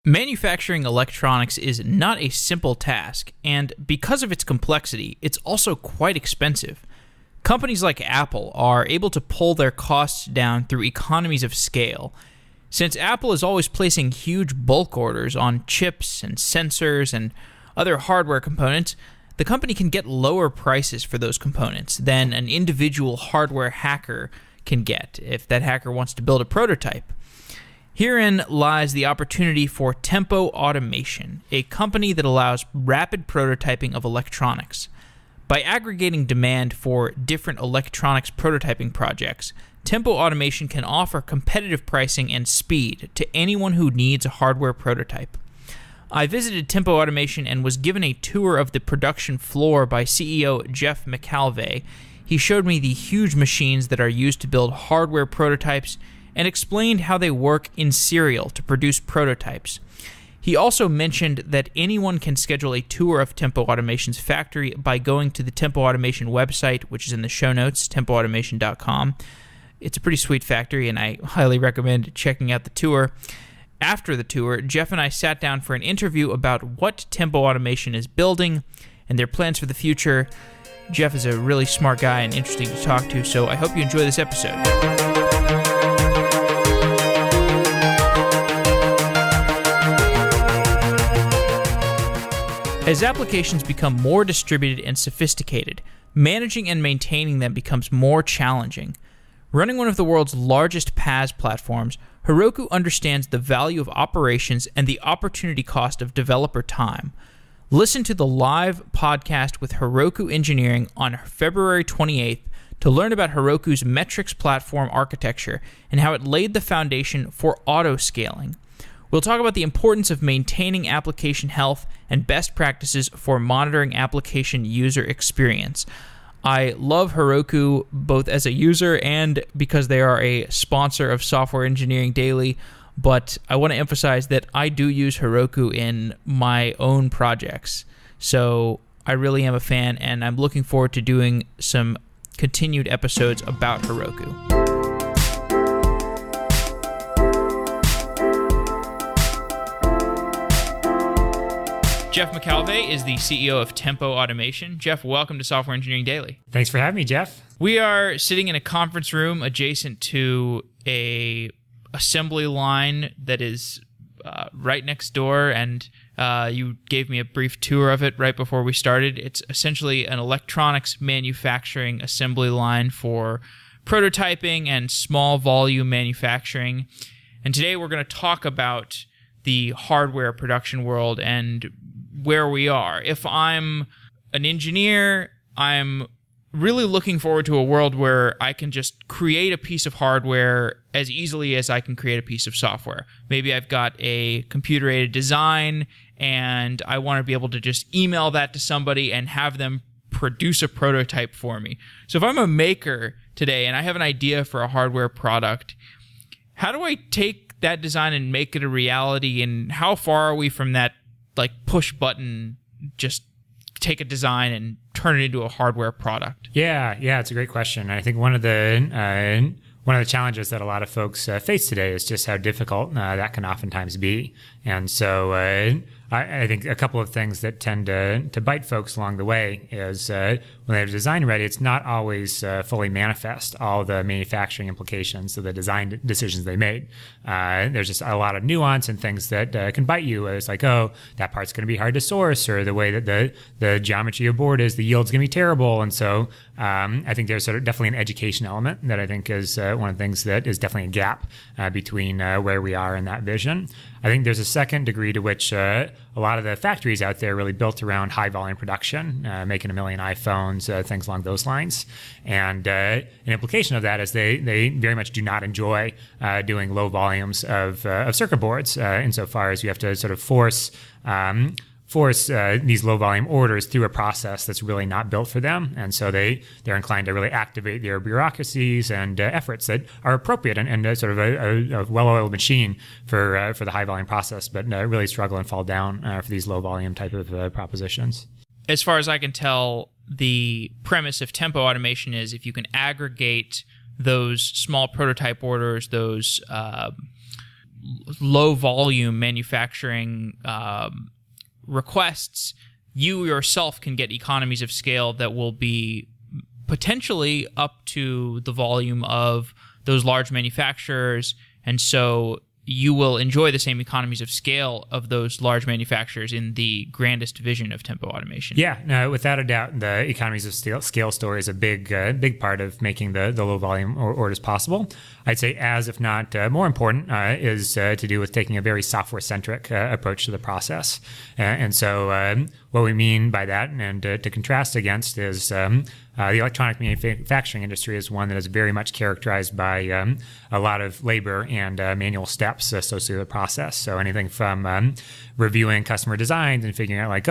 Manufacturing electronics is not a simple task, and because of its complexity, it's also quite expensive. Companies like Apple are able to pull their costs down through economies of scale. Since Apple is always placing huge bulk orders on chips and sensors and other hardware components, the company can get lower prices for those components than an individual hardware hacker can get if that hacker wants to build a prototype. Herein lies the opportunity for Tempo Automation, a company that allows rapid prototyping of electronics. By aggregating demand for different electronics prototyping projects, Tempo Automation can offer competitive pricing and speed to anyone who needs a hardware prototype. I visited Tempo Automation and was given a tour of the production floor by CEO Jeff McAlvay. He showed me the huge machines that are used to build hardware prototypes and explained how they work in serial to produce prototypes. He also mentioned that anyone can schedule a tour of Tempo Automation's factory by going to the Tempo Automation website, which is in the show notes, tempoautomation.com. It's a pretty sweet factory, and I highly recommend checking out the tour. After the tour, Jeff and I sat down for an interview about what Tempo Automation is building and their plans for the future. Jeff is a really smart guy and interesting to talk to, so I hope you enjoy this episode. As applications become more distributed and sophisticated, managing and maintaining them becomes more challenging. Running one of the world's largest PaaS platforms, Heroku understands the value of operations and the opportunity cost of developer time. Listen to the live podcast with Heroku Engineering on February 28th to learn about Heroku's metrics platform architecture and how it laid the foundation for autoscaling. We'll talk about the importance of maintaining application health and best practices for monitoring application user experience. I love Heroku both as a user and because they are a sponsor of Software Engineering Daily, but I want to emphasize that I do use Heroku in my own projects. So I really am a fan, and I'm looking forward to doing some continued episodes about Heroku. Jeff McAlvay is the CEO of Tempo Automation. Jeff, welcome to Software Engineering Daily. Thanks for having me, Jeff. We are sitting in a conference room adjacent to a assembly line that is right next door, and you gave me a brief tour of it right before we started. It's essentially an electronics manufacturing assembly line for prototyping and small volume manufacturing. And today we're going to talk about the hardware production world and where we are. If I'm an engineer, I'm really looking forward to a world where I can just create a piece of hardware as easily as I can create a piece of software. Maybe I've got a computer-aided design and I want to be able to just email that to somebody and have them produce a prototype for me. So if I'm a maker today and I have an idea for a hardware product, how do I take that design and make it a reality, and how far are we from that push button, just take a design and turn it into a hardware product? Yeah, it's a great question. I think one of the challenges that a lot of folks face today is just how difficult that can oftentimes be. And so I think a couple of things that tend to bite folks along the way is when they have design ready, it's not always fully manifest all the manufacturing implications of the design decisions they made. There's just a lot of nuance and things that can bite you. It's like, oh, that part's going to be hard to source, or the way that the geometry of board is, the yield's going to be terrible. And so I think there's definitely an education element that I think is one of the things that is definitely a gap between where we are in that vision. I think there's a second degree to which a lot of the factories out there are really built around high volume production, making 1 million iPhones, things along those lines. And an implication of that is they very much do not enjoy doing low volumes of circuit boards, insofar as you have to sort of force these low volume orders through a process that's really not built for them. And so they're inclined to really activate their bureaucracies and efforts that are appropriate and sort of a well-oiled machine for the high volume process, but really struggle and fall down for these low volume type of propositions. As far as I can tell, the premise of Tempo Automation is if you can aggregate those small prototype orders, those low volume manufacturing requests, you yourself can get economies of scale that will be potentially up to the volume of those large manufacturers. And so you will enjoy the same economies of scale of those large manufacturers in the grandest vision of tempo automation. Yeah, no, without a doubt, the economies of scale story is a big part of making the low volume orders possible. I'd say as, if not more important, is to do with taking a very software-centric approach to the process. And so what we mean by that, and to contrast against, is the electronic manufacturing industry is one that is very much characterized by a lot of labor and manual steps associated with the process. So anything from reviewing customer designs and figuring out like,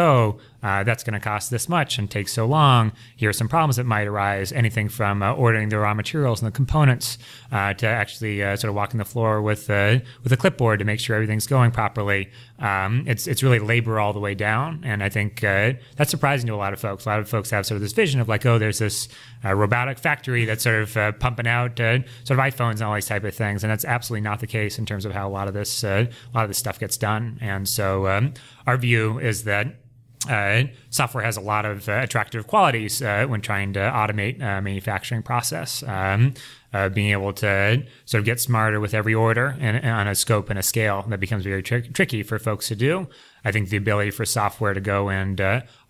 that's going to cost this much and take so long. Here are some problems that might arise. Anything from ordering the raw materials and the components to actually sort of walking the floor with a clipboard to make sure everything's going properly. It's really labor all the way down. And I think that's surprising to a lot of folks. A lot of folks have sort of this vision of like, there's this robotic factory that's sort of pumping out sort of iPhones and all these type of things. And that's absolutely not the case in terms of how a lot of this stuff gets done. And so our view is that software has a lot of attractive qualities when trying to automate manufacturing process. Being able to sort of get smarter with every order and on a scope and a scale that becomes very tricky for folks to do. I think the ability for software to go and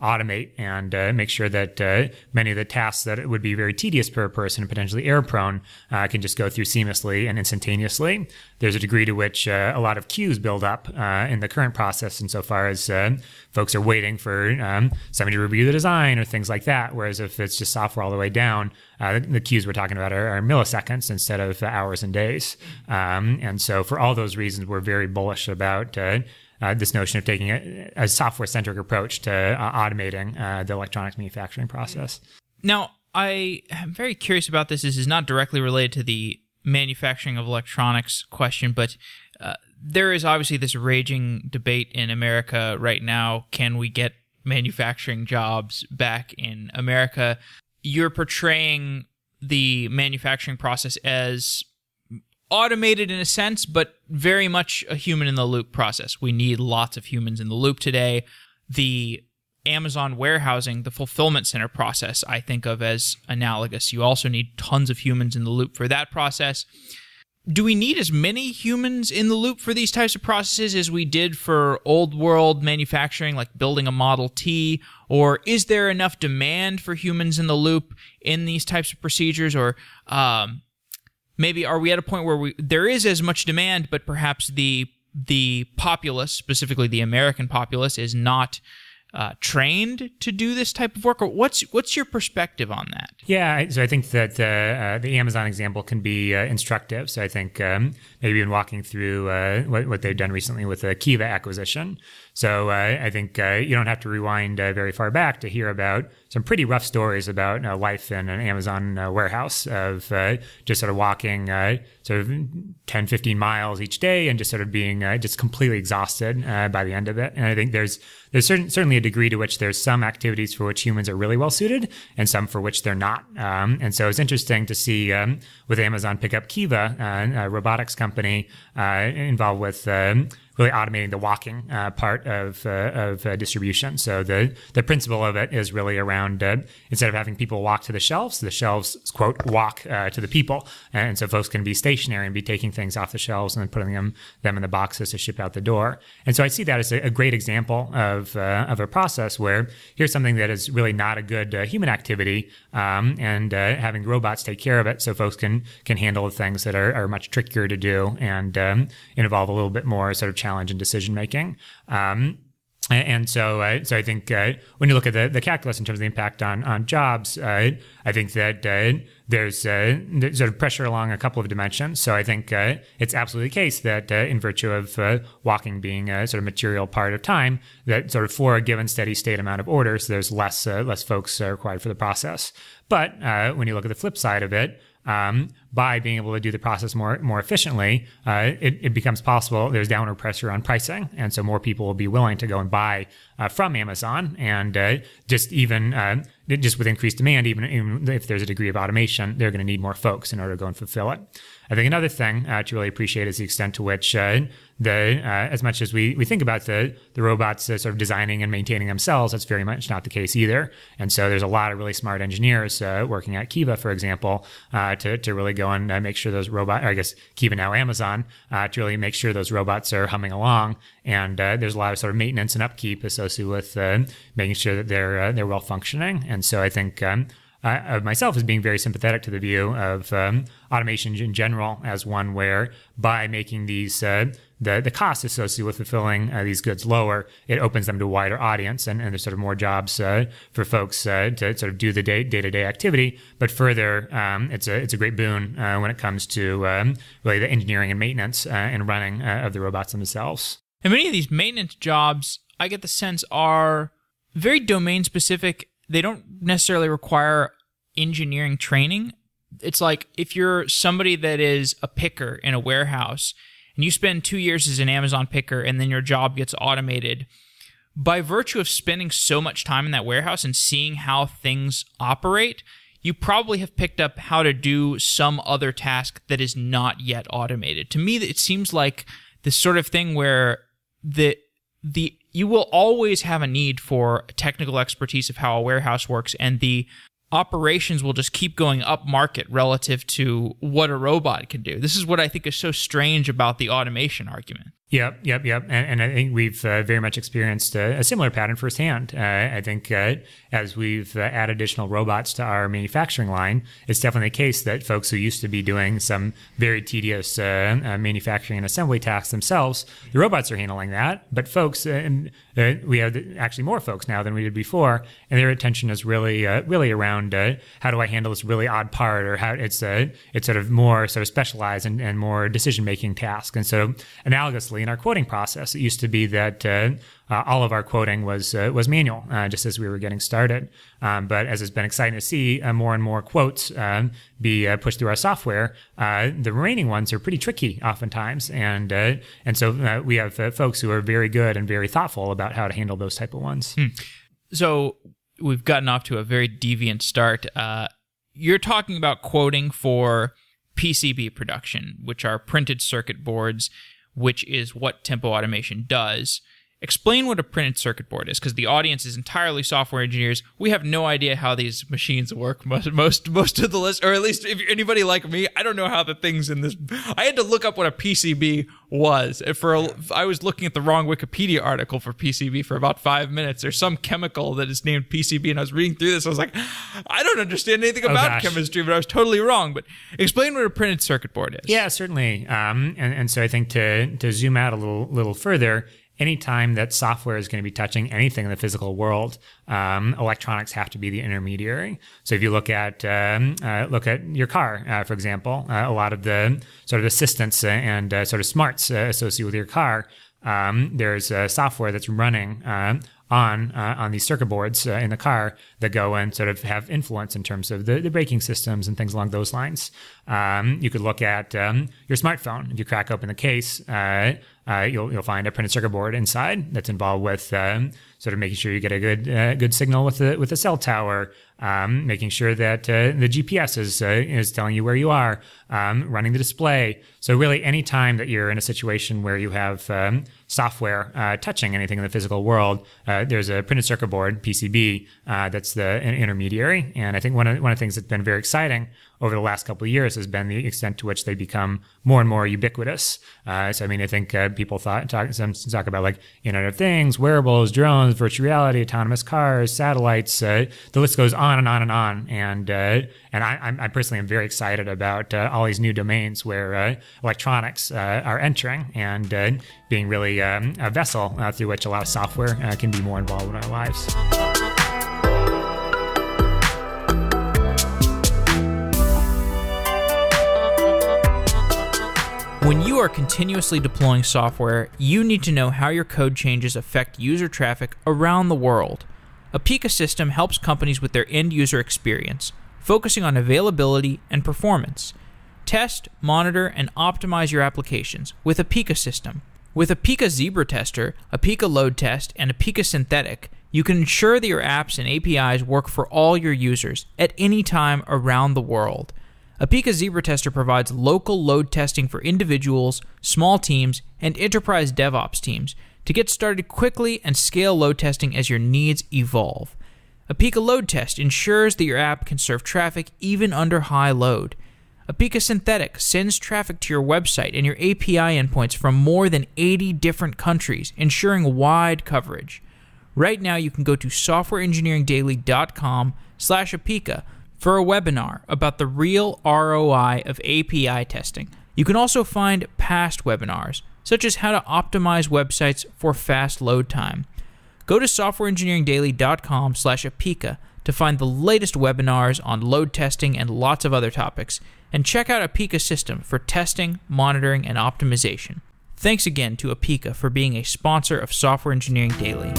automate and make sure that many of the tasks that would be very tedious per person and potentially error-prone can just go through seamlessly and instantaneously. There's a degree to which a lot of queues build up in the current process insofar as folks are waiting for somebody to review the design or things like that, whereas if it's just software all the way down, the queues we're talking about are milliseconds instead of hours and days. And so for all those reasons, we're very bullish about this notion of taking a software-centric approach to automating the electronics manufacturing process. Now, I am very curious about this. This is not directly related to the manufacturing of electronics question, but there is obviously this raging debate in America right now. Can we get manufacturing jobs back in America? You're portraying the manufacturing process as automated in a sense, but very much a human-in-the-loop process. We need lots of humans in the loop today. The Amazon warehousing, the fulfillment center process, I think of as analogous. You also need tons of humans in the loop for that process. Do we need as many humans in the loop for these types of processes as we did for old world manufacturing, like building a Model T? Or is there enough demand for humans in the loop in these types of procedures? Or maybe are we at a point where there is as much demand, but perhaps the populace, specifically the American populace, is not trained to do this type of work? Or what's your perspective on that? Yeah, so I think that the Amazon example can be instructive. So I think maybe in walking through what they've done recently with the Kiva acquisition. So I think you don't have to rewind very far back to hear about some pretty rough stories about life in an Amazon warehouse of just sort of walking sort of 10, 15 miles each day and just sort of being just completely exhausted by the end of it. And I think there's certainly a degree to which there's some activities for which humans are really well suited and some for which they're not. And so it's interesting to see with Amazon pick up Kiva, a robotics company involved with really automating the walking part of distribution. So the principle of it is really around instead of having people walk to the shelves, quote, walk to the people. And so folks can be stationary and be taking things off the shelves and then putting them in the boxes to ship out the door. And so I see that as a great example of a process where here's something that is really not a good human activity, and having robots take care of it so folks can handle the things that are much trickier to do and involve a little bit more sort of challenge and decision making. And so I think when you look at the calculus in terms of the impact on jobs, I think that there's sort of pressure along a couple of dimensions. So I think it's absolutely the case that in virtue of walking being a sort of material part of time, that sort of for a given steady state amount of orders, there's less folks required for the process. But when you look at the flip side of it, by being able to do the process more efficiently, it becomes possible. There's downward pressure on pricing, and so more people will be willing to go and buy from Amazon, and just with increased demand, even if there's a degree of automation, they're going to need more folks in order to go and fulfill it. I think another thing to really appreciate is the extent to which as much as we think about the robots sort of designing and maintaining themselves, that's very much not the case either. And so there's a lot of really smart engineers working at Kiva, for example, to really go and make sure those robots, or I guess Kiva now Amazon, to really make sure those robots are humming along. And there's a lot of sort of maintenance and upkeep associated with making sure that they're well functioning. And so I think of myself as being very sympathetic to the view of automation in general as one where by making these the costs associated with fulfilling these goods lower, it opens them to a wider audience, and there's sort of more jobs for folks to sort of do the day-to-day activity. But further, it's a great boon when it comes to really the engineering and maintenance and running of the robots themselves. And many of these maintenance jobs, I get the sense, are very domain specific. They don't necessarily require engineering training. It's like if you're somebody that is a picker in a warehouse and you spend 2 years as an Amazon picker and then your job gets automated, by virtue of spending so much time in that warehouse and seeing how things operate, you probably have picked up how to do some other task that is not yet automated. To me, it seems like this sort of thing where you will always have a need for technical expertise of how a warehouse works, and the operations will just keep going up market relative to what a robot can do. This is what I think is so strange about the automation argument. Yep. And I think we've very much experienced a similar pattern firsthand. I think as we've added additional robots to our manufacturing line, it's definitely the case that folks who used to be doing some very tedious manufacturing and assembly tasks themselves, the robots are handling that. But folks, we have actually more folks now than we did before, and their attention is really around how do I handle this really odd part, or how it's sort of more sort of specialized and more decision-making task. And so analogously, in our quoting process, it used to be that all of our quoting was manual, just as we were getting started. But as it's been exciting to see more and more quotes be pushed through our software, the remaining ones are pretty tricky oftentimes, and so we have folks who are very good and very thoughtful about how to handle those type of ones. So we've gotten off to a very deviant start. You're talking about quoting for PCB production, which are printed circuit boards, which is what Tempo Automation does. Explain what a printed circuit board is, because the audience is entirely software engineers. We have no idea how these machines work. Most of the list, or at least if you're anybody like me, I don't know how the things in this. I had to look up what a PCB was. I was looking at the wrong Wikipedia article for PCB for about 5 minutes. There's some chemical that is named PCB, and I was reading through this. I was like, I don't understand anything about chemistry, but I was totally wrong. But explain what a printed circuit board is. Yeah, certainly. And so I think to zoom out a little further, anytime that software is going to be touching anything in the physical world, electronics have to be the intermediary. So if you look at your car, for example, a lot of the sort of assistants and sort of smarts associated with your car, there's software that's running on these circuit boards in the car that go and sort of have influence in terms of the braking systems and things along those lines. You could look at your smartphone. If you crack open the case, you'll find a printed circuit board inside that's involved with sort of making sure you get a good signal with the cell tower, making sure that the GPS is telling you where you are, running the display. So really, any time that you're in a situation where you have software touching anything in the physical world, there's a printed circuit board, PCB, that's the intermediary. And I think one of the things that's been very exciting over the last couple of years has been the extent to which they become more and more ubiquitous. So, I mean, I think people talk about like Internet of Things, wearables, drones, virtual reality, autonomous cars, satellites. The list goes on and on and on. And I personally am very excited about all these new domains where electronics are entering and being really a vessel through which a lot of software can be more involved in our lives. When you are continuously deploying software, you need to know how your code changes affect user traffic around the world. A Pika system helps companies with their end-user experience, focusing on availability and performance. Test, monitor, and optimize your applications with Apica system. With Apica Zebra Tester, Apica Load Test, and Apica Synthetic, you can ensure that your apps and APIs work for all your users at any time around the world. Apica Zebra Tester provides local load testing for individuals, small teams, and enterprise DevOps teams to get started quickly and scale load testing as your needs evolve. Apica Load Test ensures that your app can serve traffic even under high load. Apica Synthetic sends traffic to your website and your API endpoints from more than 80 different countries, ensuring wide coverage. Right now, you can go to softwareengineeringdaily.com/Apica for a webinar about the real ROI of API testing. You can also find past webinars, such as how to optimize websites for fast load time. Go to softwareengineeringdaily.com/Apica to find the latest webinars on load testing and lots of other topics, and check out Apica System for testing, monitoring, and optimization. Thanks again to Apica for being a sponsor of Software Engineering Daily.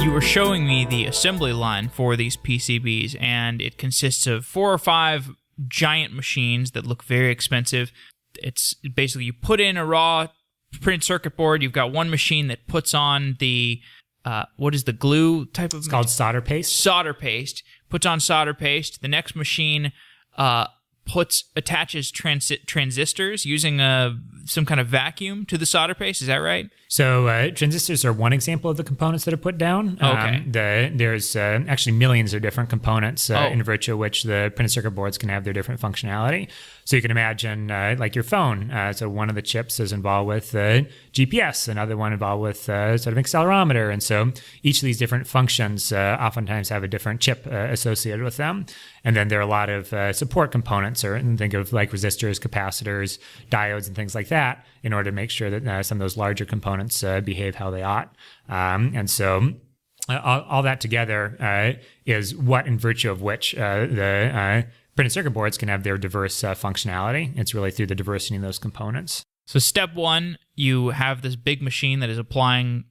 You were showing me the assembly line for these PCBs, and it consists of 4 or 5 giant machines that look very expensive. It's basically you put in a raw printed circuit board. You've got one machine that puts on the what is the glue type of? It's called solder paste. Solder paste. Puts on solder paste. The next machine attaches transistors using some kind of vacuum to the solder paste. Is that right? So transistors are one example of the components that are put down. Okay. There's actually millions of different components in virtue of which the printed circuit boards can have their different functionality. So you can imagine like your phone. So one of the chips is involved with GPS, another one involved with sort of accelerometer. And so each of these different functions oftentimes have a different chip associated with them. And then there are a lot of support components, or think of like resistors, capacitors, diodes, and things like that, in order to make sure that some of those larger components behave how they ought. And so all that together is what, in virtue of which the printed circuit boards can have their diverse functionality. It's really through the diversity in those components. So step one, you have this big machine that is applying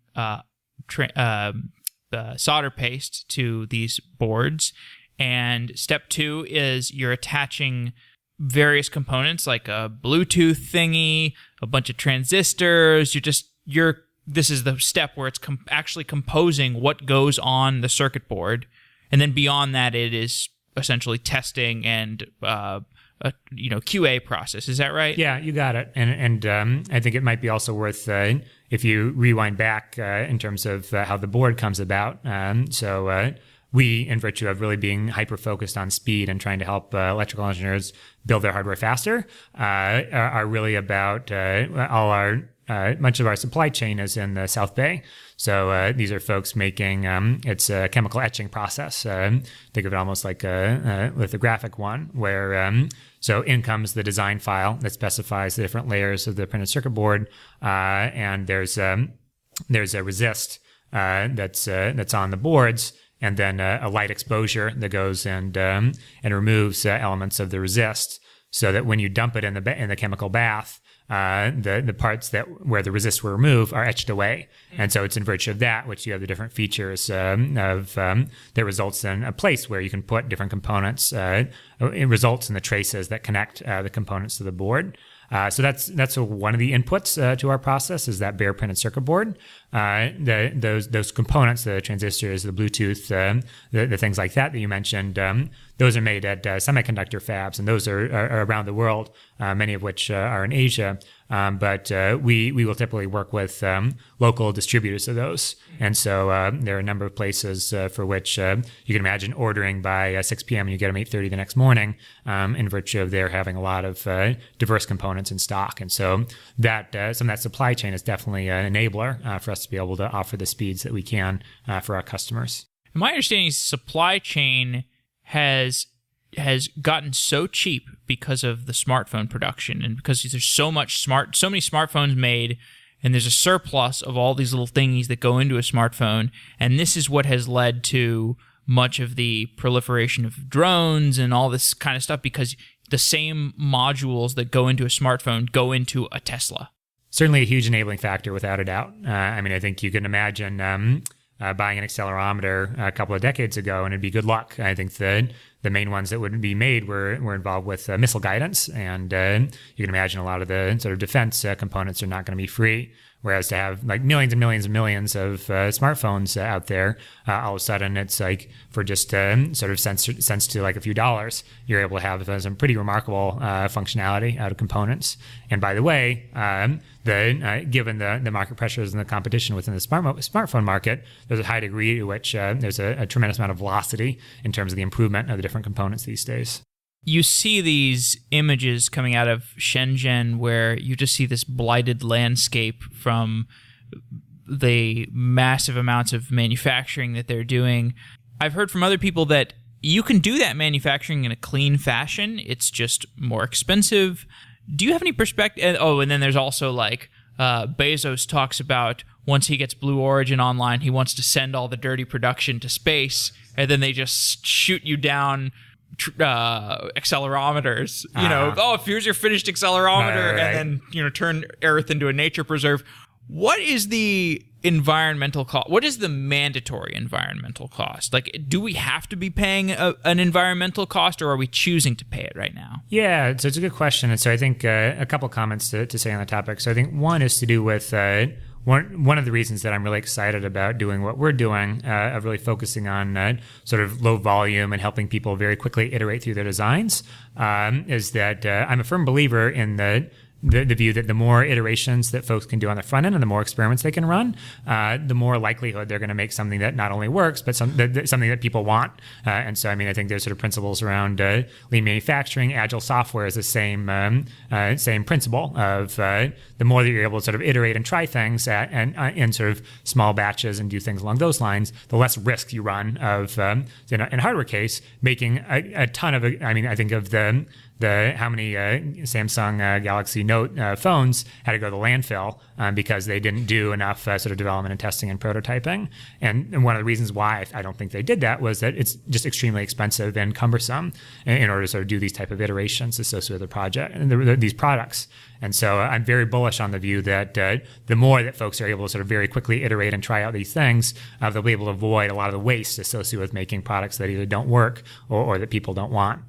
solder paste to these boards. And step two is you're attaching various components like a Bluetooth thingy, a bunch of transistors. This is the step where it's actually composing what goes on the circuit board. And then beyond that, it is essentially testing and QA process. Is that right? Yeah, you got it. And I think it might be also worth if you rewind back in terms of how the board comes about. We, in virtue of really being hyper-focused on speed and trying to help electrical engineers build their hardware faster, are really about much of our supply chain is in the South Bay. So these are folks making, it's a chemical etching process. Think of it almost like a lithographic one, where so in comes the design file that specifies the different layers of the printed circuit board, and there's a resist that's on the boards, and then a light exposure that goes and removes elements of the resist, so that when you dump it in the chemical bath, the parts where the resist will remove are etched away. And so it's in virtue of that which you have the different features that results in a place where you can put different components. It results in the traces that connect the components to the board. So that's one of the inputs to our process is that bare printed circuit board. Those components, the transistors, the Bluetooth, the things like that you mentioned, those are made at semiconductor fabs, and those are around the world, many of which are in Asia. But we will typically work with local distributors of those. And so there are a number of places for which you can imagine ordering by 6 p.m. and you get them 8:30 the next morning, in virtue of their having a lot of diverse components in stock. And so that some of that supply chain is definitely an enabler for us to be able to offer the speeds that we can for our customers. My understanding is supply chain has gotten so cheap because of the smartphone production, and because there's so many smartphones made, and there's a surplus of all these little thingies that go into a smartphone, and this is what has led to much of the proliferation of drones and all this kind of stuff, because the same modules that go into a smartphone go into a Tesla. certainly a huge enabling factor without a doubt. I mean, I think you can imagine buying an accelerometer a couple of decades ago, and it'd be good luck. I think the main ones that would be made were involved with missile guidance, and you can imagine a lot of the sort of defense components are not going to be free. Whereas to have like millions and millions and millions of smartphones out there, all of a sudden it's like for just sort of cents to like a few dollars, you're able to have some pretty remarkable functionality out of components. And by the way, given the market pressures and the competition within the smartphone market, there's a high degree to which there's a tremendous amount of velocity in terms of the improvement of the different components these days. You see these images coming out of Shenzhen where you just see this blighted landscape from the massive amounts of manufacturing that they're doing. I've heard from other people that you can do that manufacturing in a clean fashion. It's just more expensive. Do you have any perspective? Oh, and then there's also like Bezos talks about once he gets Blue Origin online, he wants to send all the dirty production to space, and then they just shoot you down accelerometers, here's your finished accelerometer, and then turn Earth into a nature preserve. What is the environmental cost? What is the mandatory environmental cost? Like, do we have to be paying an environmental cost, or are we choosing to pay it right now? Yeah, so it's a good question. And so I think a couple comments to say on the topic. So I think one is to do with one of the reasons that I'm really excited about doing what we're doing, of really focusing on sort of low volume and helping people very quickly iterate through their designs, is that I'm a firm believer in the view that the more iterations that folks can do on the front end and the more experiments they can run, the more likelihood they're going to make something that not only works, but something that people want. And so, I mean, I think there's sort of principles around lean manufacturing. Agile software is the same principle of the more that you're able to sort of iterate and try things in sort of small batches and do things along those lines, the less risk you run of, in hardware case, making a ton of, I think of how many Samsung Galaxy Note phones had to go to the landfill because they didn't do enough sort of development and testing and prototyping. And one of the reasons why I don't think they did that was that it's just extremely expensive and cumbersome in order to sort of do these type of iterations associated with the project and these products. And so I'm very bullish on the view that the more that folks are able to sort of very quickly iterate and try out these things, they'll be able to avoid a lot of the waste associated with making products that either don't work or that people don't want.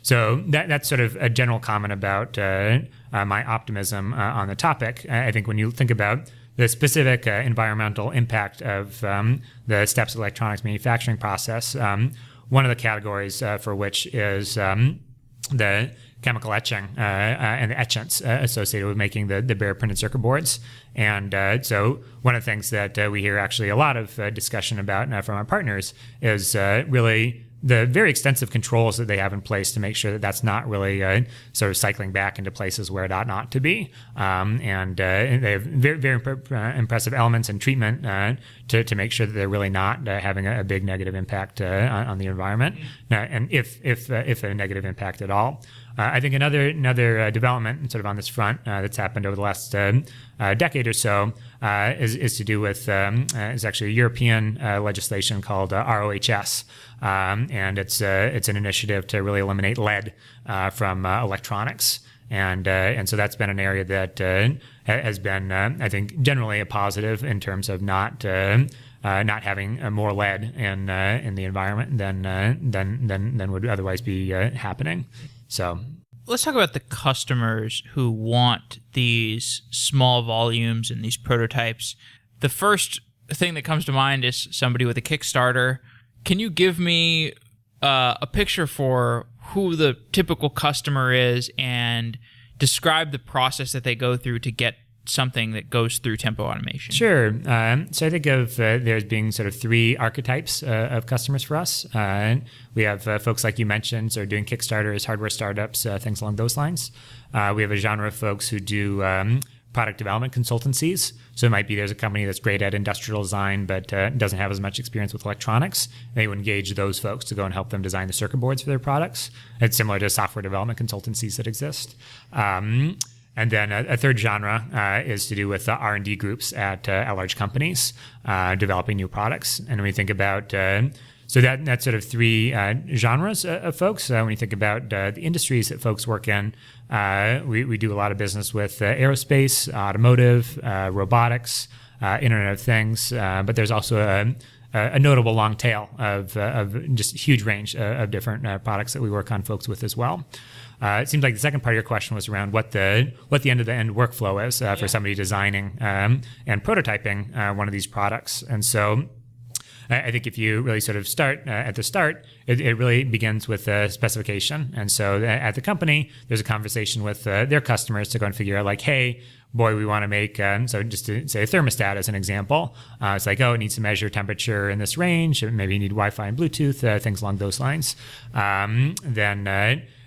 So that's sort of a general comment about my optimism on the topic. I think when you think about the specific environmental impact of the steps of the electronics manufacturing process, one of the categories for which is the chemical etching and the etchants associated with making the bare printed circuit boards. And so one of the things that we hear actually a lot of discussion about from our partners is really the very extensive controls that they have in place to make sure that that's not really sort of cycling back into places where it ought not to be. And they have very, very impressive elements and treatment to make sure that they're really not having a big negative impact on the environment, and if a negative impact at all. I think another development sort of on this front that's happened over the last decade or so is to do with is actually a European legislation called ROHS, and it's an initiative to really eliminate lead from electronics. And so that's been an area that has been, I think, generally a positive in terms of not having more lead in the environment than would otherwise be happening. So let's talk about the customers who want these small volumes and these prototypes. The first thing that comes to mind is somebody with a Kickstarter. Can you give me a picture for who the typical customer is and describe the process that they go through to get something that goes through Tempo Automation? Sure. So I think of there's being sort of three archetypes of customers for us. We have folks like you mentioned, so doing Kickstarters, hardware startups, things along those lines. We have a genre of folks who do product development consultancies. So it might be there's a company that's great at industrial design but doesn't have as much experience with electronics. They would engage those folks to go and help them design the circuit boards for their products. It's similar to software development consultancies that exist. And then a third genre is to do with R&D groups at large companies developing new products. And when we think about So that's sort of three genres of folks. When you think about the industries that folks work in, we do a lot of business with aerospace, automotive, robotics, Internet of Things, but there's also a notable long tail of just a huge range of different products that we work on folks with as well. It seems like the second part of your question was around what the end-to-end workflow is for somebody designing and prototyping one of these products. And so I think if you really sort of start at the start, it really begins with a specification. And so at the company, there's a conversation with their customers to go and figure out like, hey, boy, we want to make, so just to say a thermostat as an example, it's like, oh, it needs to measure temperature in this range. Maybe you need Wi-Fi and Bluetooth, things along those lines.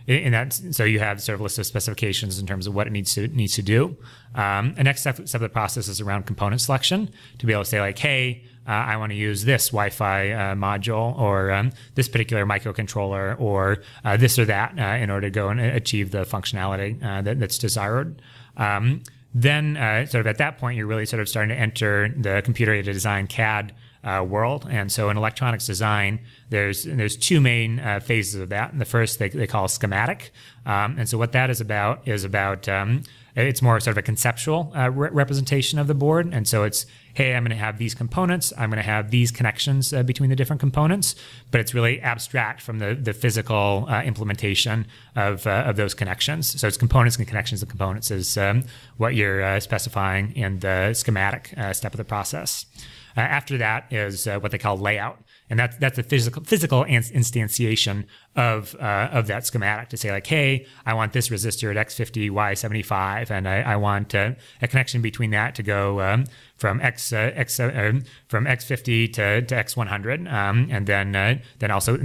In that, so you have sort of a list of specifications in terms of what it needs to do. The next step of the process is around component selection to be able to say like, hey, I want to use this Wi-Fi module or this particular microcontroller or this or that in order to go and achieve the functionality that's desired. Then sort of at that point, you're really sort of starting to enter the computer-aided design CAD world. And so in electronics design, there's two main phases of that. And the first they call schematic. And so what that is about it's more sort of a conceptual representation of the board. And so it's, hey, I'm going to have these components. I'm going to have these connections between the different components. But it's really abstract from the physical implementation of those connections. So it's components and connections of components is what you're specifying in the schematic step of the process. After that is what they call layout. And that's a physical instantiation of that schematic to say like, hey, I want this resistor at X50, Y75, and I want a connection between that to go from X50 to X100, and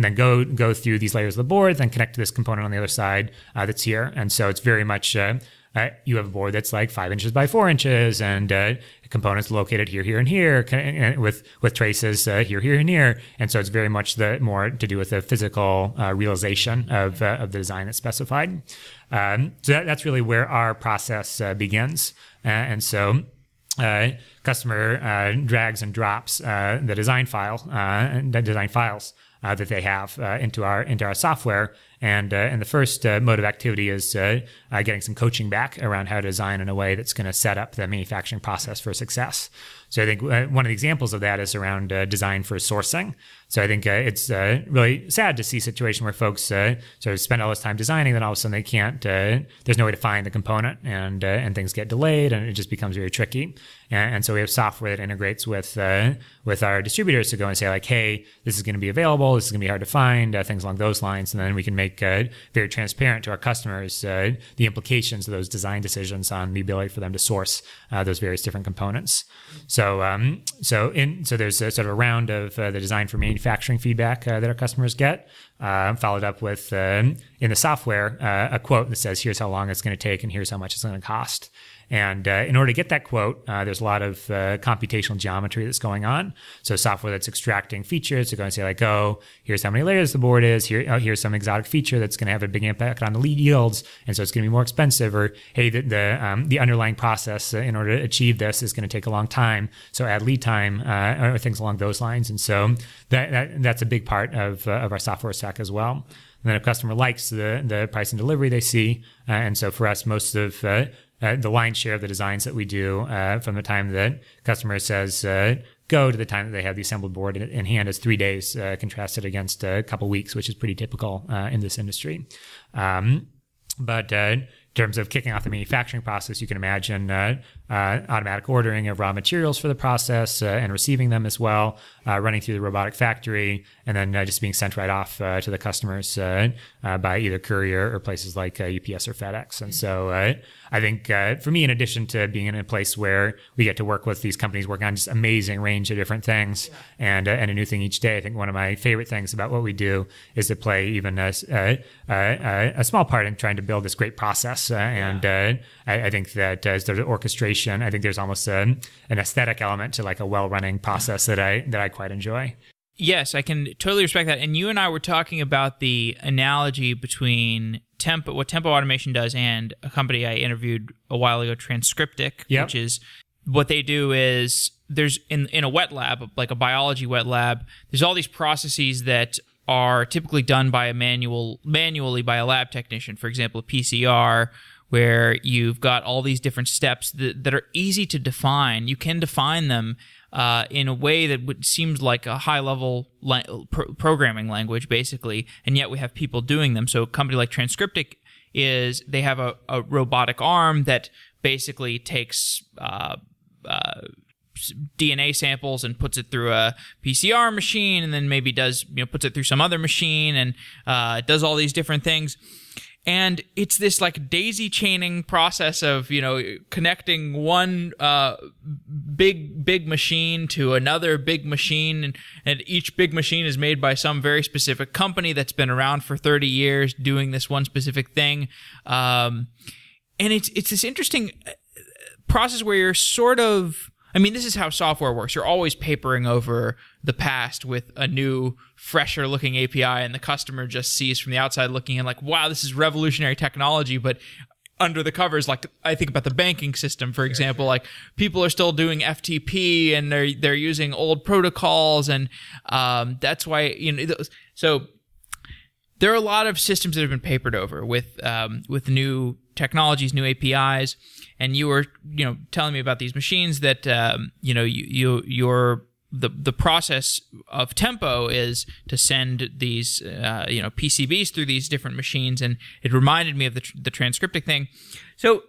then go through these layers of the board, then connect to this component on the other side that's here. And so it's very much you have a board that's like 5 inches by 4 inches, and components located here, and here, with traces here, and here. And so it's very much more to do with the physical realization of the design that's specified. So that's really where our process begins. And so customer drags and drops the design files that they have into our software. And the first mode of activity is getting some coaching back around how to design in a way that's going to set up the manufacturing process for success. So I think one of the examples of that is around design for sourcing. So I think it's really sad to see a situation where folks sort of spend all this time designing, then all of a sudden they can't. There's no way to find the component, and things get delayed, and it just becomes very tricky. And so we have software that integrates with our distributors to go and say like, hey, this is going to be available. This is going to be hard to find. Things along those lines, and then we can make very transparent to our customers the implications of those design decisions on the ability for them to source those various different components. So there's a sort of a round of the design for manufacturing feedback that our customers get, followed up with in the software a quote that says, here's how long it's going to take and here's how much it's going to cost. And in order to get that quote, there's a lot of computational geometry that's going on. So software that's extracting features to go and say like, oh, here's how many layers the board is. Here's some exotic feature that's going to have a big impact on the lead yields, and so it's going to be more expensive. Or hey, the underlying process in order to achieve this is going to take a long time. So add lead time or things along those lines. And so that's a big part of our software stack as well. And then a customer likes the price and delivery they see, and so for us, most of the lion's share of the designs that we do from the time that customer says go to the time that they have the assembled board in hand is 3 days, contrasted against a couple weeks, which is pretty typical in this industry. But in terms of kicking off the manufacturing process, you can imagine automatic ordering of raw materials for the process and receiving them as well, running through the robotic factory, and then just being sent right off to the customers by either courier or places like UPS or FedEx. And so I think for me, in addition to being in a place where we get to work with these companies working on just amazing range of different things and a new thing each day, I think one of my favorite things about what we do is to play even a small part in trying to build this great process. I think that as there's orchestration, I think there's almost an aesthetic element to like a well-running process that I quite enjoy. Yes, I can totally respect that. And you and I were talking about the analogy between what Tempo Automation does and a company I interviewed a while ago, Transcriptic, which is what they do is there's in a wet lab, like a biology wet lab, there's all these processes that are typically done by manually by a lab technician. For example, a PCR, where you've got all these different steps that are easy to define. You can define them in a way that seems like a high-level programming language, basically, and yet we have people doing them. So a company like Transcriptic they have a robotic arm that basically takes DNA samples and puts it through a PCR machine, and then maybe puts it through some other machine, and does all these different things. And it's this like daisy chaining process of, connecting one big machine to another big machine, and each big machine is made by some very specific company that's been around for 30 years doing this one specific thing. And it's this interesting process where you're sort of, this is how software works. You're always papering over the past with a new, fresher looking API, and the customer just sees from the outside looking in like, wow, this is revolutionary technology. But under the covers, like I think about the banking system, for example, like people are still doing FTP and they're using old protocols, and that's why so there are a lot of systems that have been papered over with new technologies, new APIs. And you were, telling me about these machines that, the process of Tempo is to send these, PCBs through these different machines. And it reminded me of the Transcriptic thing. So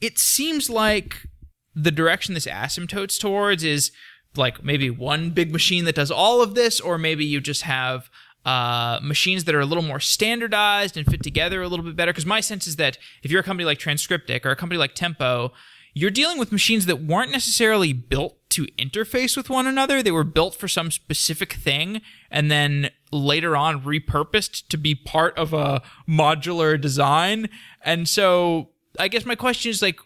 it seems like the direction this asymptotes towards is like maybe one big machine that does all of this, or maybe you just have machines that are a little more standardized and fit together a little bit better. Because my sense is that if you're a company like Transcriptic or a company like Tempo, you're dealing with machines that weren't necessarily built to interface with one another. They were built for some specific thing and then later on repurposed to be part of a modular design. And so I guess my question is like,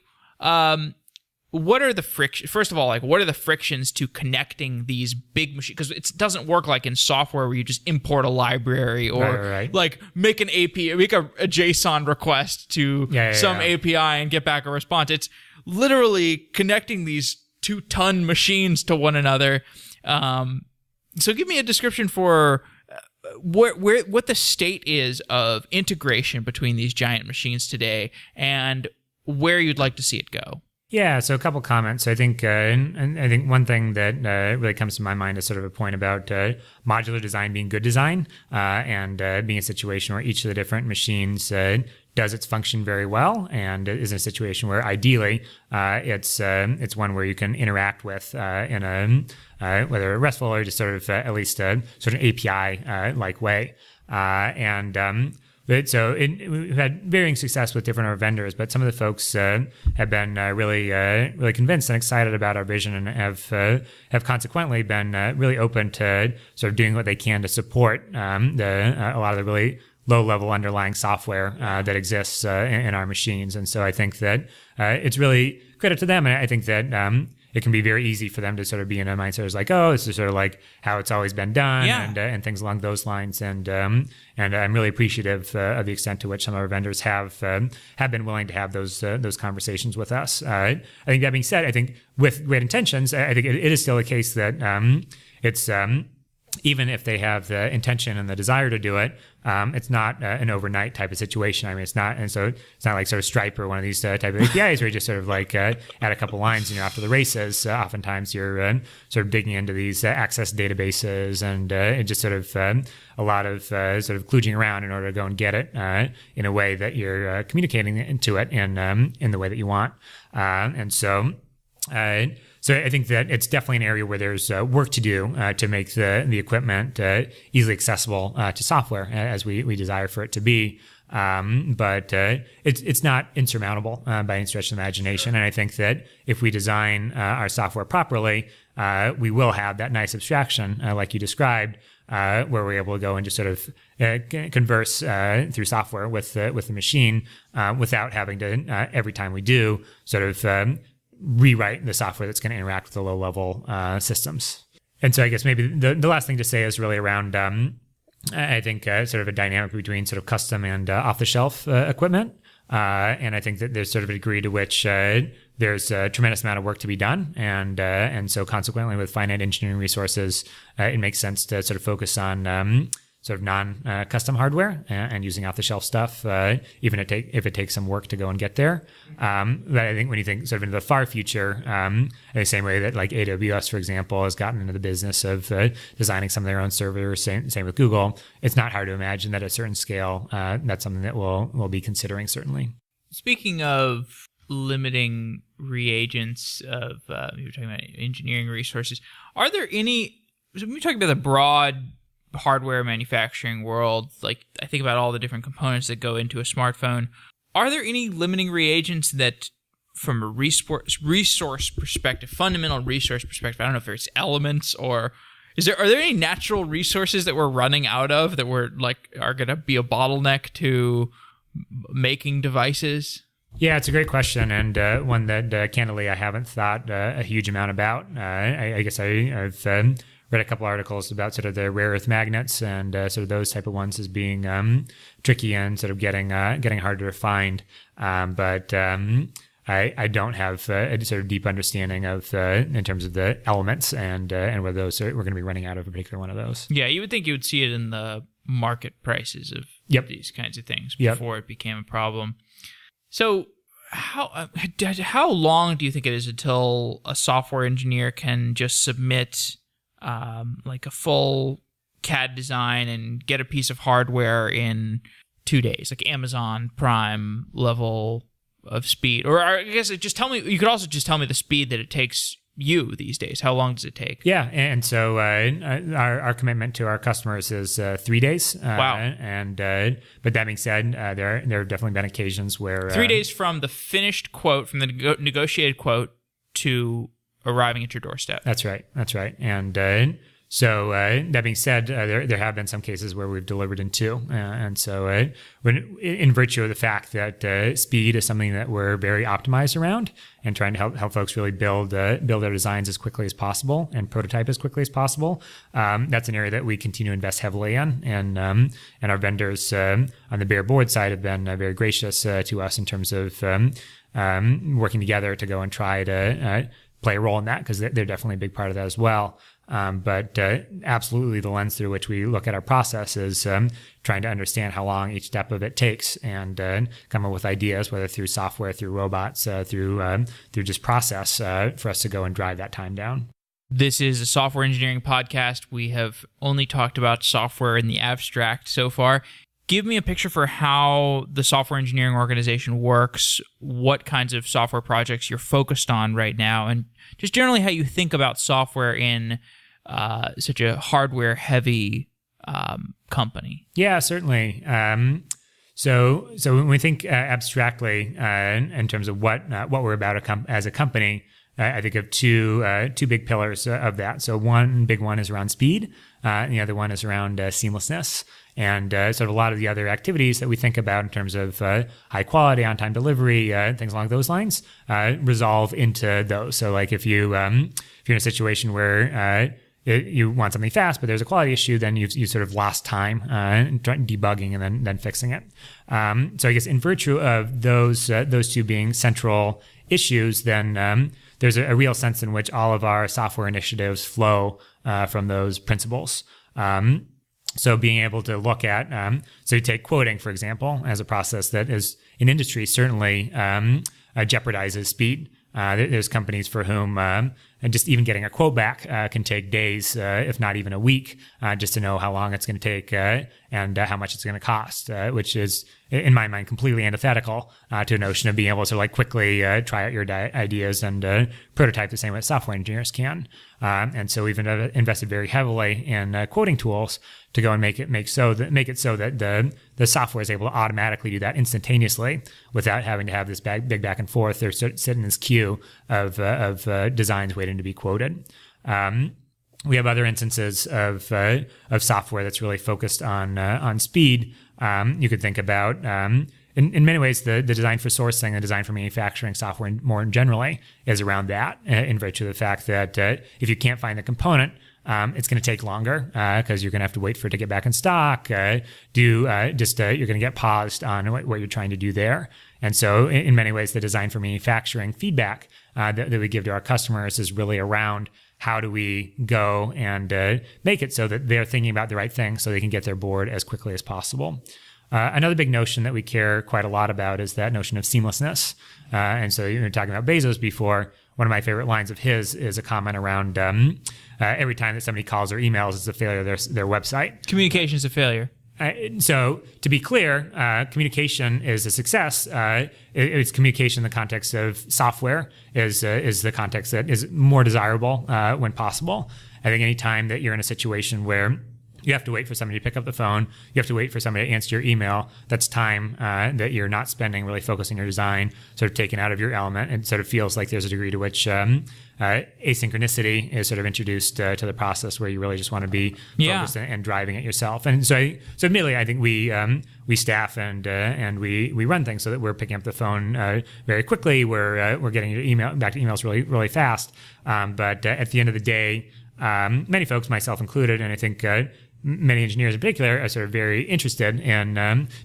what are the frictions? First of all, like, what are the frictions to connecting these big machines? Because it doesn't work like in software where you just import a library or like make an API, make a JSON request to some API and get back a response. It's literally connecting these 2-ton machines to one another. So give me a description for what the state is of integration between these giant machines today and where you'd like to see it go. Yeah, so a couple comments. I think, and I think one thing that really comes to my mind is sort of a point about modular design being good design, and being a situation where each of the different machines does its function very well, and is in a situation where ideally it's one where you can interact with in a whether RESTful or just sort of at least sort of API like way, So we've had varying success with different of our vendors, but some of the folks have been really convinced and excited about our vision, and have consequently been really open to sort of doing what they can to support a lot of the really low-level underlying software that exists in our machines. And so I think that it's really credit to them, and I think that it can be very easy for them to sort of be in a mindset of like, oh, this is sort of like how it's always been done, and things along those lines. And I'm really appreciative of the extent to which some of our vendors have been willing to have those conversations with us. I think that being said, I think with great intentions, I think it is still the case that it's even if they have the intention and the desire to do it, it's not an overnight type of situation. I mean, it's not like sort of Stripe or one of these type of APIs where you just sort of like add a couple lines and you're off to the races. Oftentimes you're sort of digging into these access databases and just sort of a lot of sort of kludging around in order to go and get it in a way that you're communicating into it in the way that you want. So I think that it's definitely an area where there's work to do to make the equipment easily accessible to software as we desire for it to be. But it's not insurmountable by any stretch of the imagination. And I think that if we design our software properly, we will have that nice abstraction like you described, where we're able to go and just sort of converse through software with the machine without having to every time we do sort of rewrite the software that's going to interact with the low-level systems. And so I guess maybe the last thing to say is really around, I think, sort of a dynamic between sort of custom and off-the-shelf equipment. And I think that there's sort of a degree to which there's a tremendous amount of work to be done. And so consequently, with finite engineering resources, it makes sense to sort of focus on sort of non-custom hardware and using off-the-shelf stuff, even if it takes some work to go and get there. But I think when you think sort of into the far future, in the same way that like AWS, for example, has gotten into the business of designing some of their own servers, same with Google, it's not hard to imagine that at a certain scale, that's something that we'll be considering, certainly. Speaking of limiting reagents of, you were talking about engineering resources, are there any, so when you're talking about the broad hardware manufacturing world, like I think about all the different components that go into a smartphone, are there any limiting reagents that from a resource perspective, fundamental resource perspective, I don't know if there's elements or are there any natural resources that we're running out of that are going to be a bottleneck to making devices? Yeah, it's a great question, and one that candidly I haven't thought a huge amount about. I guess I've read a couple articles about sort of the rare earth magnets and sort of those type of ones as being tricky and sort of getting harder to find. But I don't have a sort of deep understanding of in terms of the elements and whether those we're going to be running out of a particular one of those. Yeah, you would think you would see it in the market prices of these kinds of things before it became a problem. So how long do you think it is until a software engineer can just submit like a full CAD design and get a piece of hardware in 2 days, like Amazon Prime level of speed? Or I guess you could also just tell me the speed that it takes you these days. How long does it take? Yeah, and so our commitment to our customers is 3 days. Wow. But that being said, there have definitely been occasions where 3 days from the finished quote, from the negotiated quote to arriving at your doorstep. That's right. And so that being said, there have been some cases where we've delivered in 2. And so when in virtue of the fact that speed is something that we're very optimized around and trying to help folks really build their designs as quickly as possible and prototype as quickly as possible, that's an area that we continue to invest heavily in. And our vendors on the bare board side have been very gracious to us in terms of working together to go and try to play a role in that, because they're definitely a big part of that as well. But absolutely the lens through which we look at our process is trying to understand how long each step of it takes and come up with ideas, whether through software, through robots, through just process for us to go and drive that time down. This is a software engineering podcast. We have only talked about software in the abstract so far. Give me a picture for how the software engineering organization works, what kinds of software projects you're focused on right now, and just generally how you think about software in such a hardware-heavy company. Yeah, certainly. So when we think abstractly in terms of what we're about as a company, I think of two big pillars of that. So one big one is around speed, and the other one is around seamlessness. And sort of a lot of the other activities that we think about in terms of high quality, on-time delivery, things along those lines, resolve into those. So like if you're in a situation where you want something fast, but there's a quality issue, then you sort of lost time debugging and then fixing it. So I guess in virtue of those two being central issues, then there's a real sense in which all of our software initiatives flow from those principles. So being able to look at, so you take quoting, for example, as a process that is in industry certainly jeopardizes speed. There's companies for whom just even getting a quote back can take days, if not even a week, just to know how long it's going to take and how much it's going to cost, which is, in my mind, completely antithetical to a notion of being able to like quickly try out your ideas and prototype the same way software engineers can. And so we've invested very heavily in quoting tools to go and make it so that the software is able to automatically do that instantaneously without having to have this big back and forth or sit in this queue of designs waiting to be quoted. We have other instances of software that's really focused on speed. You could think about in many ways the design for sourcing, the design for manufacturing software more generally is around that, in virtue of the fact that if you can't find the component it's going to take longer because you're going to have to wait for it to get back in stock. You're going to get paused on what you're trying to do there. And so in many ways, the design for manufacturing feedback that we give to our customers is really around how do we go and make it so that they're thinking about the right thing so they can get their board as quickly as possible. Another big notion that we care quite a lot about is that notion of seamlessness. And so you were talking about Bezos before. One of my favorite lines of his is a comment around every time that somebody calls or emails, it's a failure of their website. Communication is a failure. So to be clear, communication is a success. It's communication in the context of software is the context that is more desirable when possible. I think any time that you're in a situation where you have to wait for somebody to pick up the phone, you have to wait for somebody to answer your email, that's time that you're not spending really focusing your design, sort of taken out of your element. It sort of feels like there's a degree to which asynchronicity is sort of introduced to the process where you really just want to be focused and driving it yourself. And so admittedly, I think we staff and we run things so that we're picking up the phone very quickly. We're getting your back to emails really, really fast. But at the end of the day, many folks, myself included, and I think many engineers in particular, are sort of very interested in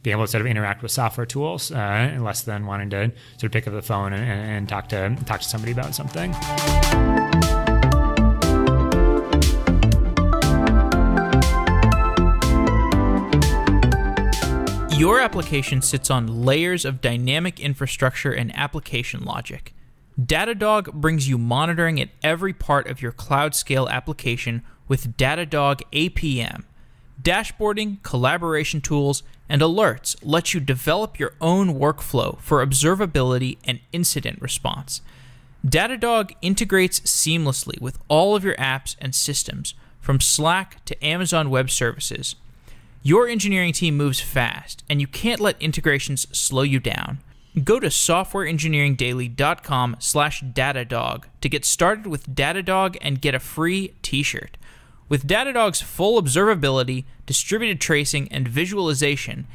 being able to sort of interact with software tools, and less than wanting to sort of pick up the phone and talk to somebody about something. Your application sits on layers of dynamic infrastructure and application logic. Datadog brings you monitoring at every part of your cloud scale application with Datadog APM. Dashboarding, collaboration tools, and alerts let you develop your own workflow for observability and incident response. Datadog integrates seamlessly with all of your apps and systems, from Slack to Amazon Web Services. Your engineering team moves fast, and you can't let integrations slow you down. Go to softwareengineeringdaily.com/Datadog to get started with Datadog and get a free t-shirt. With Datadog's full observability, distributed tracing, and visualization,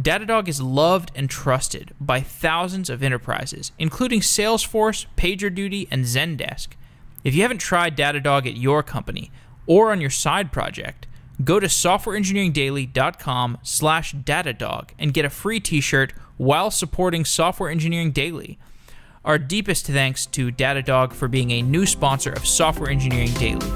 Datadog is loved and trusted by thousands of enterprises, including Salesforce, PagerDuty, and Zendesk. If you haven't tried Datadog at your company or on your side project, go to softwareengineeringdaily.com/Datadog and get a free t-shirt while supporting Software Engineering Daily. Our deepest thanks to Datadog for being a new sponsor of Software Engineering Daily.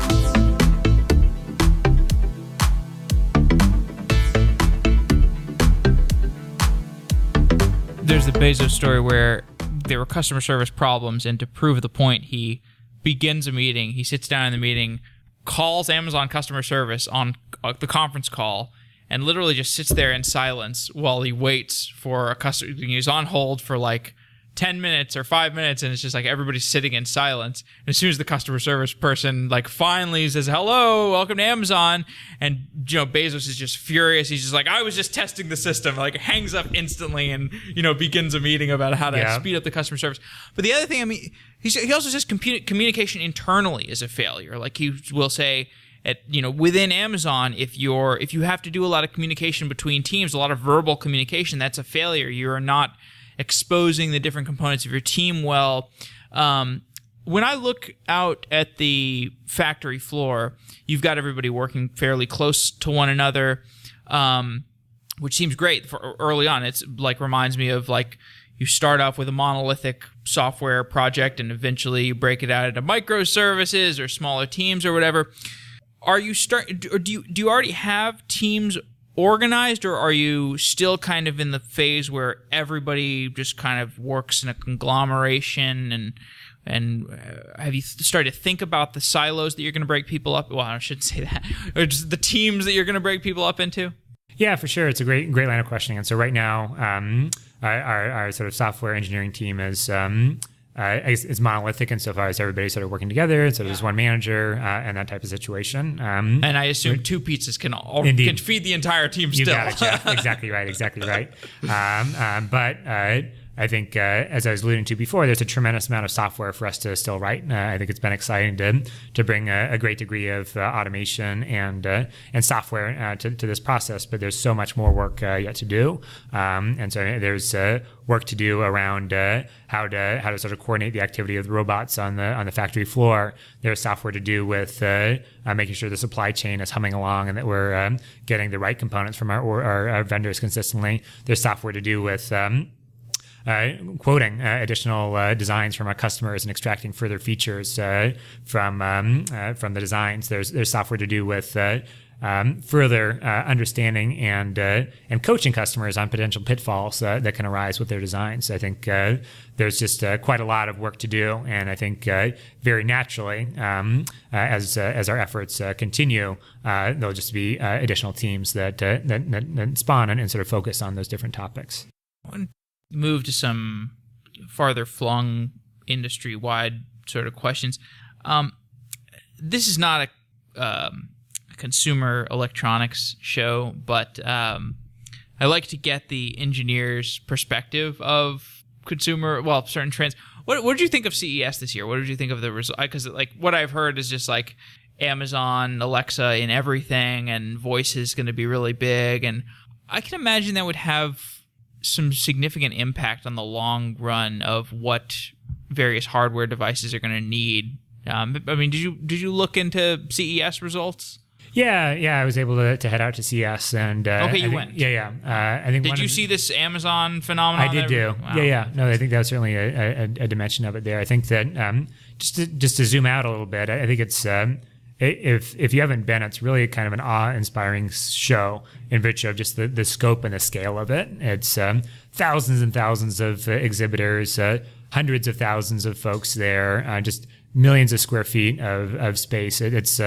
There's the Bezos story where there were customer service problems, and to prove the point, he begins a meeting. He sits down in the meeting, calls Amazon customer service on the conference call, and literally just sits there in silence while he waits for a customer. He's on hold for like 10 minutes or 5 minutes, and it's just like everybody's sitting in silence. And as soon as the customer service person like finally says, "Hello, welcome to Amazon," and Bezos is just furious. He's just like, "I was just testing the system," like hangs up instantly and begins a meeting about how to speed up the customer service. But the other thing, I mean, he also says communication internally is a failure. Like he will say, within Amazon, if you have to do a lot of communication between teams, a lot of verbal communication, that's a failure. You are not exposing the different components of your team well. When I look out at the factory floor, you've got everybody working fairly close to one another, which seems great for early on. It's like reminds me of like you start off with a monolithic software project and eventually you break it out into microservices or smaller teams or whatever. Do you already have teams organized, or are you still kind of in the phase where everybody just kind of works in a conglomeration, and have you started to think about the silos that you're going to break people up? Well, I shouldn't say that. Or just the teams that you're going to break people up into? Yeah, for sure. It's a great line of questioning. And so right now, our sort of software engineering team is monolithic insofar as everybody's sort of working together. So there's one manager and that type of situation. And I assume two pizzas can feed the entire team still. You got it, Jeff. Exactly right. But I think, as I was alluding to before, there's a tremendous amount of software for us to still write. I think it's been exciting to bring a great degree of automation and software to this process. But there's so much more work yet to do, and so there's work to do around how to sort of coordinate the activity of the robots on the factory floor. There's software to do with making sure the supply chain is humming along and that we're getting the right components from our vendors consistently. There's software to do with quoting additional designs from our customers and extracting further features from the designs. There's software to do with further understanding and coaching customers on potential pitfalls that can arise with their designs. I think there's just quite a lot of work to do, and I think very naturally, as our efforts continue, there'll just be additional teams that spawn and sort of focus on those different topics. Move to some farther flung industry-wide sort of questions. This is not a consumer electronics show, but I like to get the engineer's perspective of certain trends. What did you think of CES this year? What did you think of the result? Because what I've heard is just like Amazon, Alexa in everything, and voice is going to be really big, and I can imagine that would have some significant impact on the long run of what various hardware devices are going to need. I mean, did you look into CES results? Yeah, I was able to head out to CES and you went. Yeah. I think. Did you see this Amazon phenomenon? I did do. Wow. Yeah. No, I think that was certainly a dimension of it there. I think that just to zoom out a little bit, I think it's. If you haven't been, it's really kind of an awe-inspiring show in virtue of just the scope and the scale of it. It's thousands and thousands of exhibitors, hundreds of thousands of folks there, just millions of square feet of space. It's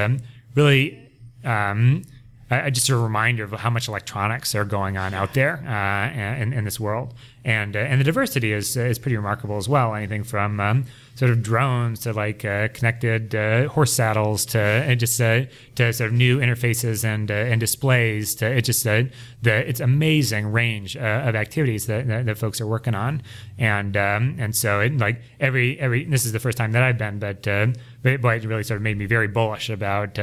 really just a reminder of how much electronics are going on out there in this world, and the diversity is pretty remarkable as well. Anything from sort of drones to connected horse saddles to sort of new interfaces and displays to it's amazing range of activities that folks are working on, and so every this is the first time that I've been, but boy, it really sort of made me very bullish about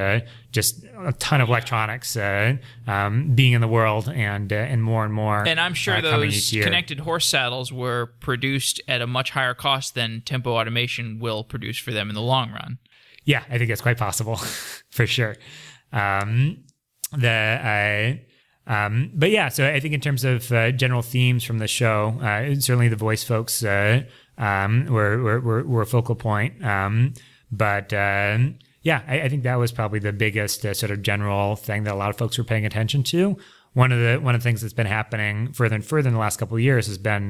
just a ton of electronics being in the world and more and more. And I'm sure those connected horse saddles were produced at a much higher cost than Tempo Automation will produce for them in the long run. Yeah, I think that's quite possible, for sure. But yeah, so I think in terms of general themes from the show, certainly the voice folks were a focal point. But I think that was probably the biggest sort of general thing that a lot of folks were paying attention to. One of the things that's been happening further and further in the last couple of years has been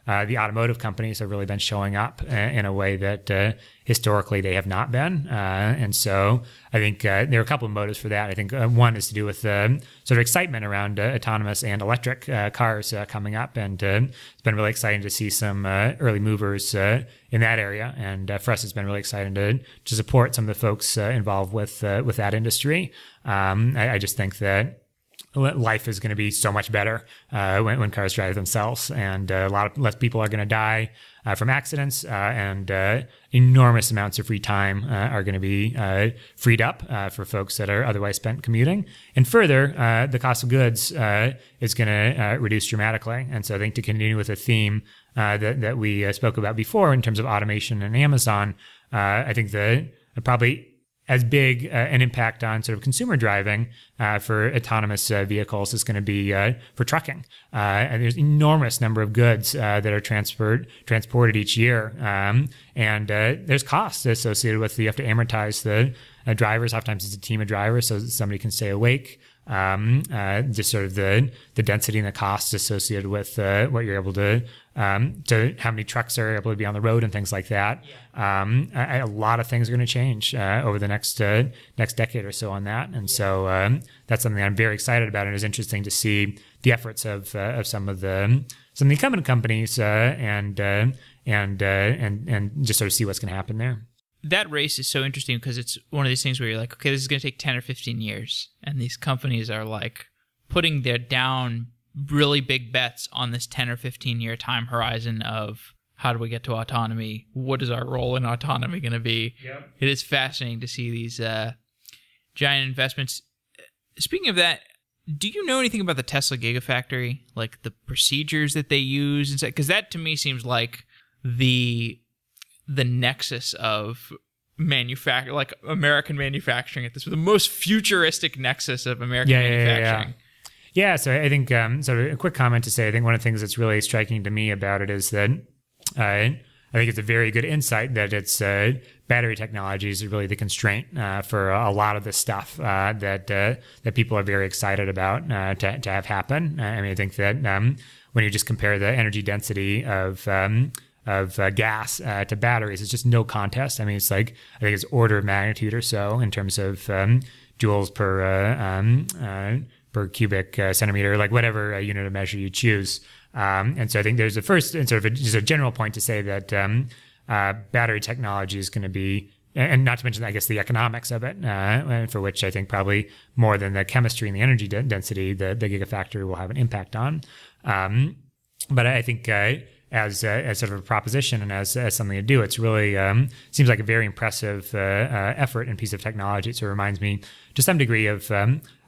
the automotive companies have really been showing up in a way that historically they have not been. And so I think there are a couple of motives for that. I think one is to do with sort of excitement around autonomous and electric cars coming up. And it's been really exciting to see some early movers in that area. And for us, it's been really exciting to support some of the folks involved with that industry. I just think that life is going to be so much better when cars drive themselves, and a lot less people are going to die from accidents, and enormous amounts of free time are going to be freed up for folks that are otherwise spent commuting. And further, the cost of goods is going to reduce dramatically. And so I think to continue with a theme that we spoke about before in terms of automation and Amazon, I think that probably as big an impact on sort of consumer driving for autonomous vehicles is going to be for trucking. And there's enormous number of goods that are transported each year. And there's costs associated with you have to amortize the drivers. Oftentimes it's a team of drivers so that somebody can stay awake. Just sort of the density and the costs associated with what you're able to how many trucks are able to be on the road and things like that. A lot of things are going to change over the next decade or so on that, and so that's something I'm very excited about. And it's interesting to see the efforts of some of the incumbent companies and just sort of see what's going to happen there. That race is so interesting because it's one of these things where you're like, okay, this is going to take 10 or 15 years. And these companies are like putting their down really big bets on this 10 or 15 year time horizon of how do we get to autonomy? What is our role in autonomy going to be? Yep. It is fascinating to see these giant investments. Speaking of that, do you know anything about the Tesla Gigafactory? Like the procedures that they use? Because that to me seems like the nexus of like American manufacturing at this, the most futuristic nexus of American manufacturing. Yeah, so I think sort of a quick comment to say, I think one of the things that's really striking to me about it is that I think it's a very good insight that it's battery technologies is really the constraint for a lot of the stuff that people are very excited about to have happen. I mean, I think that when you just compare the energy density of gas to batteries, it's just no contest. I mean, it's like, I think it's order of magnitude or so in terms of joules per cubic centimeter, like whatever unit of measure you choose. And so I think there's a first and sort of just a general point to say that battery technology is going to be, and not to mention, I guess, the economics of it, for which I think probably more than the chemistry and the energy density, the Gigafactory will have an impact on. But I think as sort of a proposition and as something to do, it's really seems like a very impressive effort and piece of technology. So it reminds me to some degree of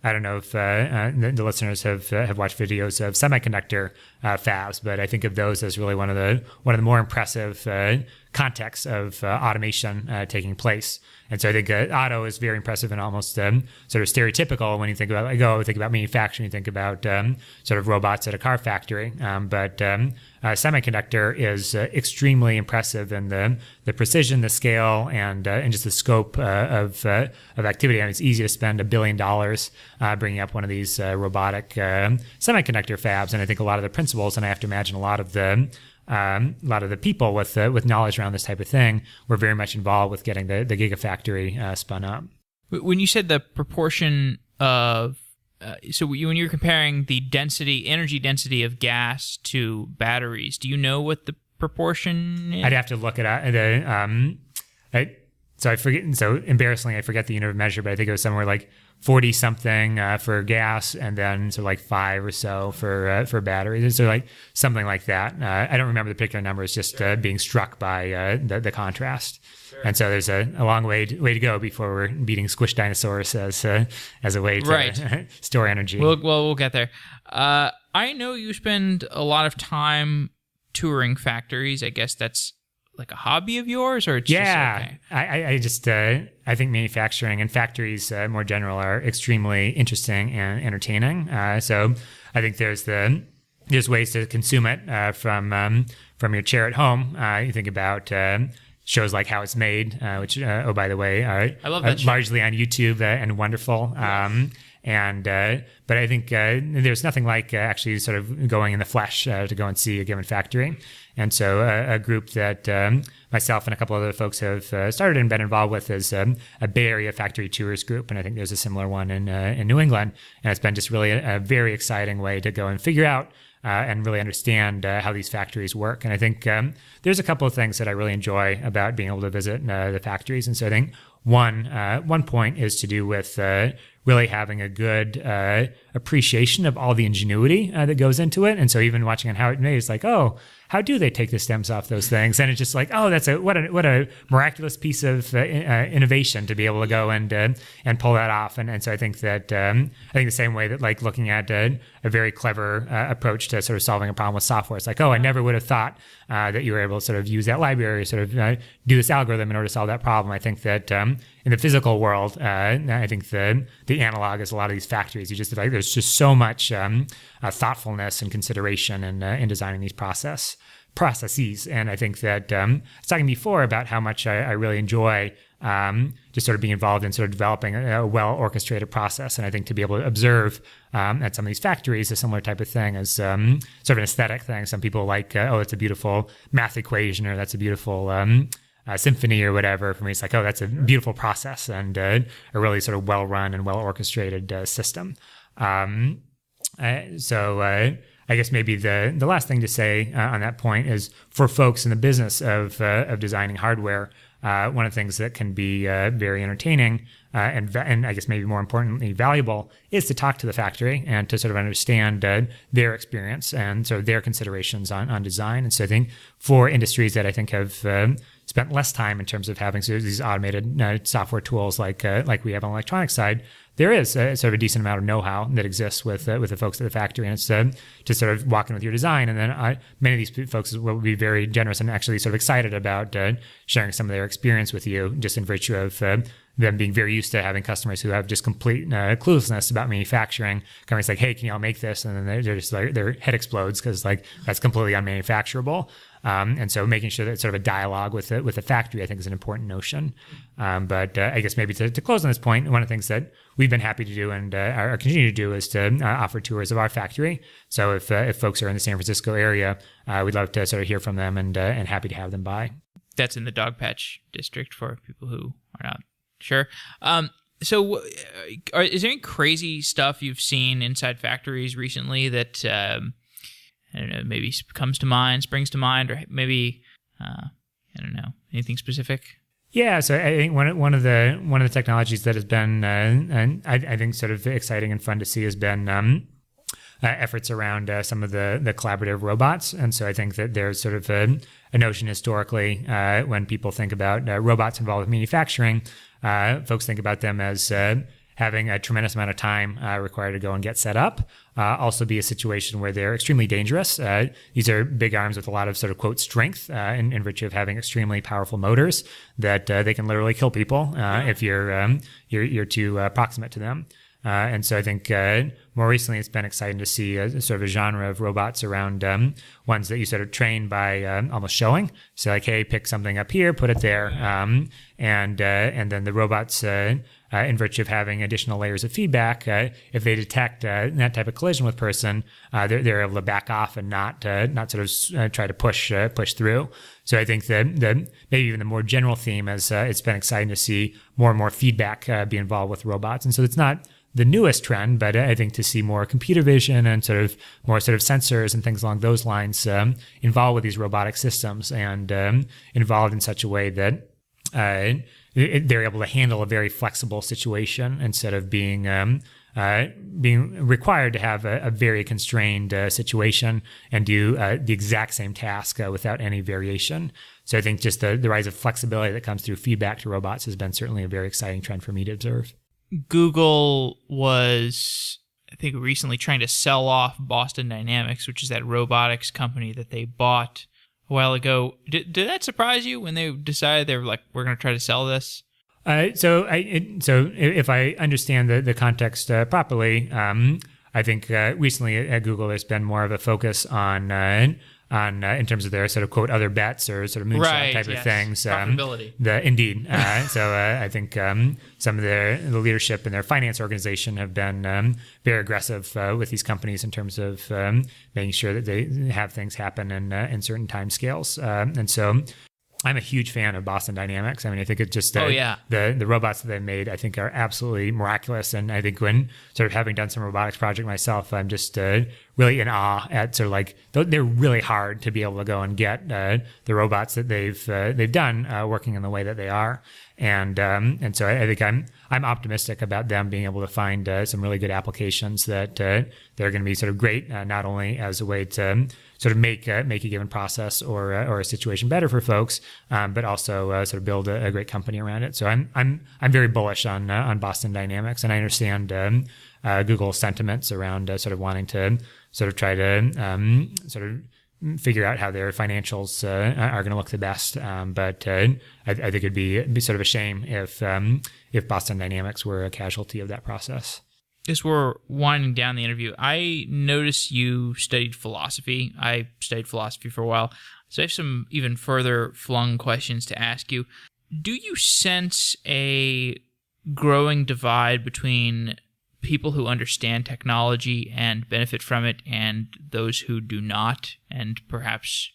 I don't know if the listeners have watched videos of semiconductor fabs, but I think of those as really one of the more impressive contexts of automation taking place. And so I think auto is very impressive and almost sort of stereotypical when you think about think about manufacturing, you think about sort of robots at a car factory. But semiconductor is extremely impressive in the precision, the scale, and just the scope of activity. I mean, it's easy to spend $1 billion bringing up one of these robotic semiconductor fabs, and I think a lot of the principles, and I have to imagine a lot of the people with knowledge around this type of thing were very much involved with getting the Gigafactory spun up. When you said the proportion of when you're comparing the energy density of gas to batteries, do you know what the proportion is? I'd have to look it up. So I forget. So embarrassingly, I forget the unit of measure, but I think it was somewhere like 40 something for gas, and then so like 5 or so for batteries. So like something like that. I don't remember the particular numbers, just being struck by the contrast. Sure. And so there's a long way to go before we're beating squished dinosaurs as a way to store energy. We'll get there. I know you spend a lot of time touring factories. I guess that's like a hobby of yours, or it's just okay? I think manufacturing and factories more general are extremely interesting and entertaining. So I think there's ways to consume it from your chair at home. You think about shows like How It's Made, which by the way I love that are largely on YouTube and wonderful. Yes. But I think there's nothing like actually sort of going in the flesh to go and see a given factory. And so a group that myself and a couple other folks have started and been involved with is a Bay Area factory tours group. And I think there's a similar one in New England. And it's been just really a very exciting way to go and figure out and really understand how these factories work. And I think there's a couple of things that I really enjoy about being able to visit the factories. And so I think one point is to do with really having a good appreciation of all the ingenuity that goes into it. And so even watching on How It Made, it's like, oh, how do they take the stems off those things? And it's just like, oh, that's what a miraculous piece of innovation to be able to go and pull that off. And so I think that I think the same way that like looking at a very clever approach to sort of solving a problem with software, it's like, oh, I never would have thought that you were able to sort of use that library, sort of do this algorithm in order to solve that problem. I think that in the physical world, I think the analog is a lot of these factories. You just like there's just so much thoughtfulness and consideration in designing these processes. And I think that I was talking before about how much I really enjoy just sort of being involved in sort of developing a well-orchestrated process. And I think to be able to observe at some of these factories a similar type of thing is sort of an aesthetic thing. Some people like, oh, it's a beautiful math equation, or that's a beautiful symphony or whatever. For me, it's like, oh, that's a beautiful process and a really sort of well-run and well-orchestrated system. So I guess maybe the last thing to say on that point is for folks in the business of designing hardware, one of the things that can be very entertaining and I guess maybe more importantly valuable is to talk to the factory and to sort of understand their experience and sort of their considerations on design. And so I think for industries that I think have spent less time in terms of having sort of these automated software tools like we have on the electronics side, there is sort of a decent amount of know-how that exists with the folks at the factory, and it's just sort of walking with your design. And then many of these folks will be very generous and actually sort of excited about sharing some of their experience with you, just in virtue of them being very used to having customers who have just complete cluelessness about manufacturing. Companies like, hey, can y'all make this? And then they're just like, their head explodes because like that's completely unmanufacturable. And so making sure that it's sort of a dialogue with the factory, I think, is an important notion. But I guess maybe to close on this point, one of the things that we've been happy to do and are continuing to do is to offer tours of our factory. So if folks are in the San Francisco area, we'd love to sort of hear from them and happy to have them by. That's in the Dogpatch district for people who are not sure. So is there any crazy stuff you've seen inside factories recently that I don't know, maybe springs to mind, or maybe I don't know, anything specific? Yeah, so I think one of the technologies that has been and I think sort of exciting and fun to see has been efforts around some of the collaborative robots. And so I think that there's sort of a notion historically when people think about robots involved with manufacturing, folks think about them as having a tremendous amount of time required to go and get set up. Also be a situation where they're extremely dangerous. These are big arms with a lot of sort of, quote, strength in virtue of having extremely powerful motors that they can literally kill people if you're too proximate to them. And so I think more recently it's been exciting to see sort of a genre of robots around ones that you sort of train by almost showing. So like, hey, pick something up here, put it there, and then the robots, in virtue of having additional layers of feedback, if they detect that type of collision with person, they're able to back off and not sort of try to push through. So I think that maybe even the more general theme is it's been exciting to see more and more feedback be involved with robots. And so it's not the newest trend, but I think to see more computer vision and sort of more sort of sensors and things along those lines involved with these robotic systems and involved in such a way that they're able to handle a very flexible situation instead of being required to have a very constrained situation and do the exact same task without any variation. So I think just the rise of flexibility that comes through feedback to robots has been certainly a very exciting trend for me to observe. Google was, I think, recently trying to sell off Boston Dynamics, which is that robotics company that they bought a while ago. Did that surprise you when they decided they were like, we're going to try to sell this? So if I understand the context properly, I think recently at Google there's been more of a focus on in terms of their sort of, quote, other bets or sort of moonshot type of things. Profitability. Indeed. So I think some of the leadership in their finance organization have been very aggressive with these companies in terms of making sure that they have things happen in certain time scales. And so I'm a huge fan of Boston Dynamics. I mean, I think it's just the robots that they've made, I think, are absolutely miraculous. And I think when sort of having done some robotics project myself, I'm just really in awe at sort of like they're really hard to be able to go and get the robots that they've done working in the way that they are. And so I think I'm optimistic about them being able to find some really good applications that they're going to be sort of great, not only as a way to sort of make a given process or a situation better for folks, but also sort of build a great company around it. So I'm very bullish on Boston Dynamics, and I understand Google's sentiments around sort of wanting to sort of try to sort of figure out how their financials are going to look the best. But I think it'd be sort of a shame if Boston Dynamics were a casualty of that process. As we're winding down the interview, I noticed you studied philosophy. I studied philosophy for a while, so I have some even further flung questions to ask you. Do you sense a growing divide between people who understand technology and benefit from it and those who do not, and perhaps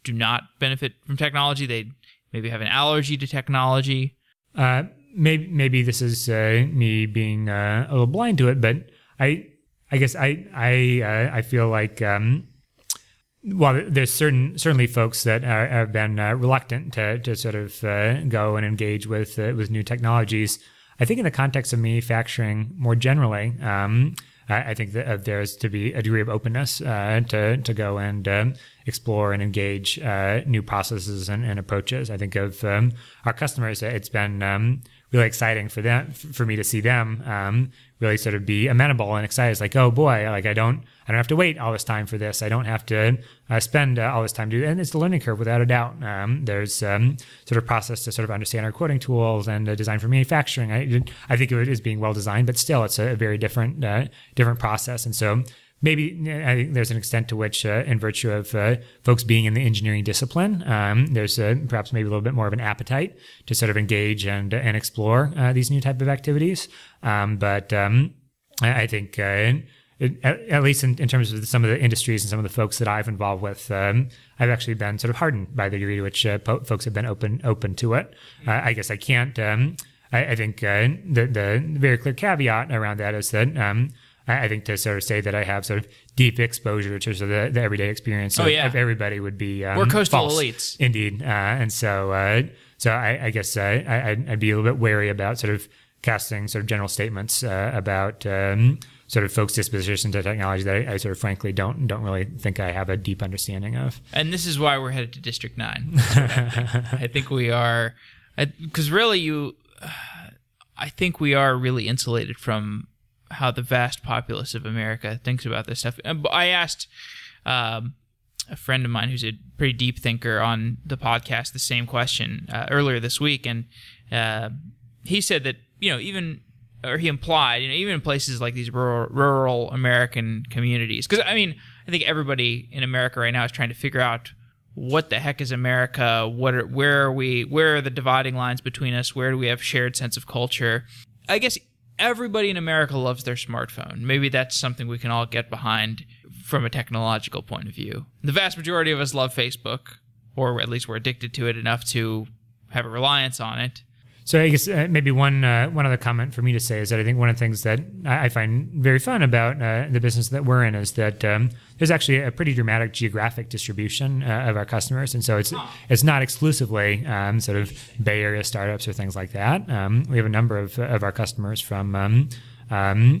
do not benefit from technology? They maybe have an allergy to technology. Maybe this is me being a little blind to it, but I guess I feel like while there's certainly folks that have been reluctant to sort of go and engage with new technologies, I think in the context of manufacturing more generally, I think that there's to be a degree of openness to go and explore and engage new processes and approaches. I think of our customers, it's been really exciting for me to see them really sort of be amenable and excited. It's like, oh boy, like I don't have to wait all this time for this. I don't have to spend all this time to do it. And it's a learning curve without a doubt. There's sort of process to sort of understand our quoting tools and design for manufacturing. I think of it as being well designed, but still it's a very different process. And so maybe I think there's an extent to which, in virtue of folks being in the engineering discipline, there's perhaps maybe a little bit more of an appetite to sort of engage and explore these new type of activities. But I think, at least in terms of some of the industries and some of the folks that I've involved with, I've actually been sort of hardened by the degree to which folks have been open to it. I guess I can't. I think the very clear caveat around that is that. I think to sort of say that I have sort of deep exposure to sort of the everyday experience of everybody would be we're coastal false, elites, indeed, and so I guess I'd be a little bit wary about sort of casting sort of general statements about sort of folks' disposition to technology that I sort of frankly don't really think I have a deep understanding of. And this is why we're headed to District 9. I think we are, because really I think we are really insulated from how the vast populace of America thinks about this stuff. I asked a friend of mine who's a pretty deep thinker on the podcast the same question earlier this week, and he said that he implied even in places like these rural American communities, because I think everybody in America right now is trying to figure out what the heck is America, where are the dividing lines between us, where do we have shared sense of culture. I guess everybody in America loves their smartphone. Maybe that's something we can all get behind from a technological point of view. The vast majority of us love Facebook, or at least we're addicted to it enough to have a reliance on it. So I guess maybe one other comment for me to say is that I think one of the things that I find very fun about the business that we're in is that there's actually a pretty dramatic geographic distribution of our customers, and so it's not exclusively sort of Bay Area startups or things like that. We have a number of our customers from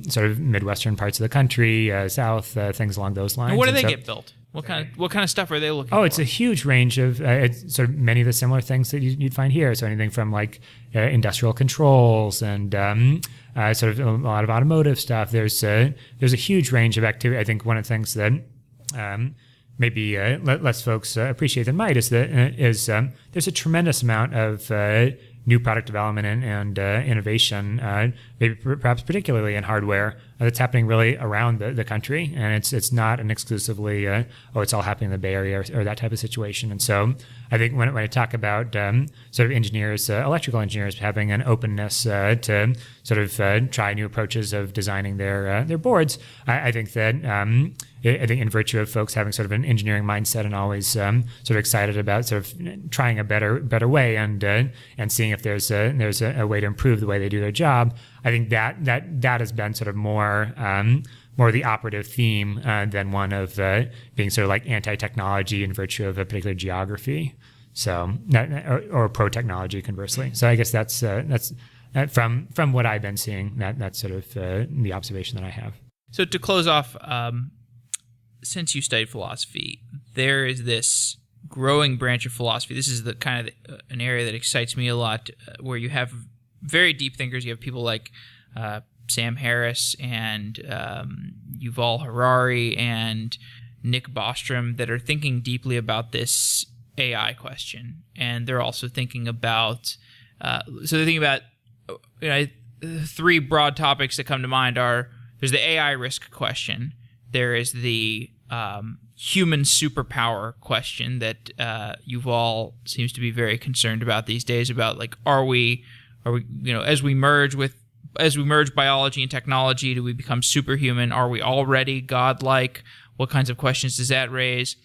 sort of Midwestern parts of the country, South, things along those lines. And what do they get built? What kind of stuff are they looking for? Oh, it's a huge range of it's sort of many of the similar things that you'd find here. So anything from like industrial controls and sort of a lot of automotive stuff. There's a huge range of activity. I think one of the things that maybe less folks appreciate than might is that there's a tremendous amount of new product development and innovation, maybe perhaps particularly in hardware, that's happening really around the country. And it's not an exclusively, it's all happening in the Bay Area or that type of situation. And so I think when I talk about sort of engineers, electrical engineers having an openness to sort of try new approaches of designing their boards, I think that I think in virtue of folks having sort of an engineering mindset and always sort of excited about sort of trying a better way and seeing if there's a way to improve the way they do their job, I think that has been sort of more the operative theme than one of being sort of like anti-technology in virtue of a particular geography, so or pro-technology conversely. So I guess that's from what I've been seeing, that's sort of the observation that I have. So to close off, since you studied philosophy, there is this growing branch of philosophy. This is the kind of an area that excites me a lot, where you have very deep thinkers. You have people like Sam Harris and Yuval Harari and Nick Bostrom that are thinking deeply about this AI question, and they're also thinking about. So they're thinking about three broad topics that come to mind are: there's the AI risk question. There is the human superpower question that Yuval seems to be very concerned about these days. About like, are we as we merge biology and technology, do we become superhuman? Are we already godlike? What kinds of questions does that raise?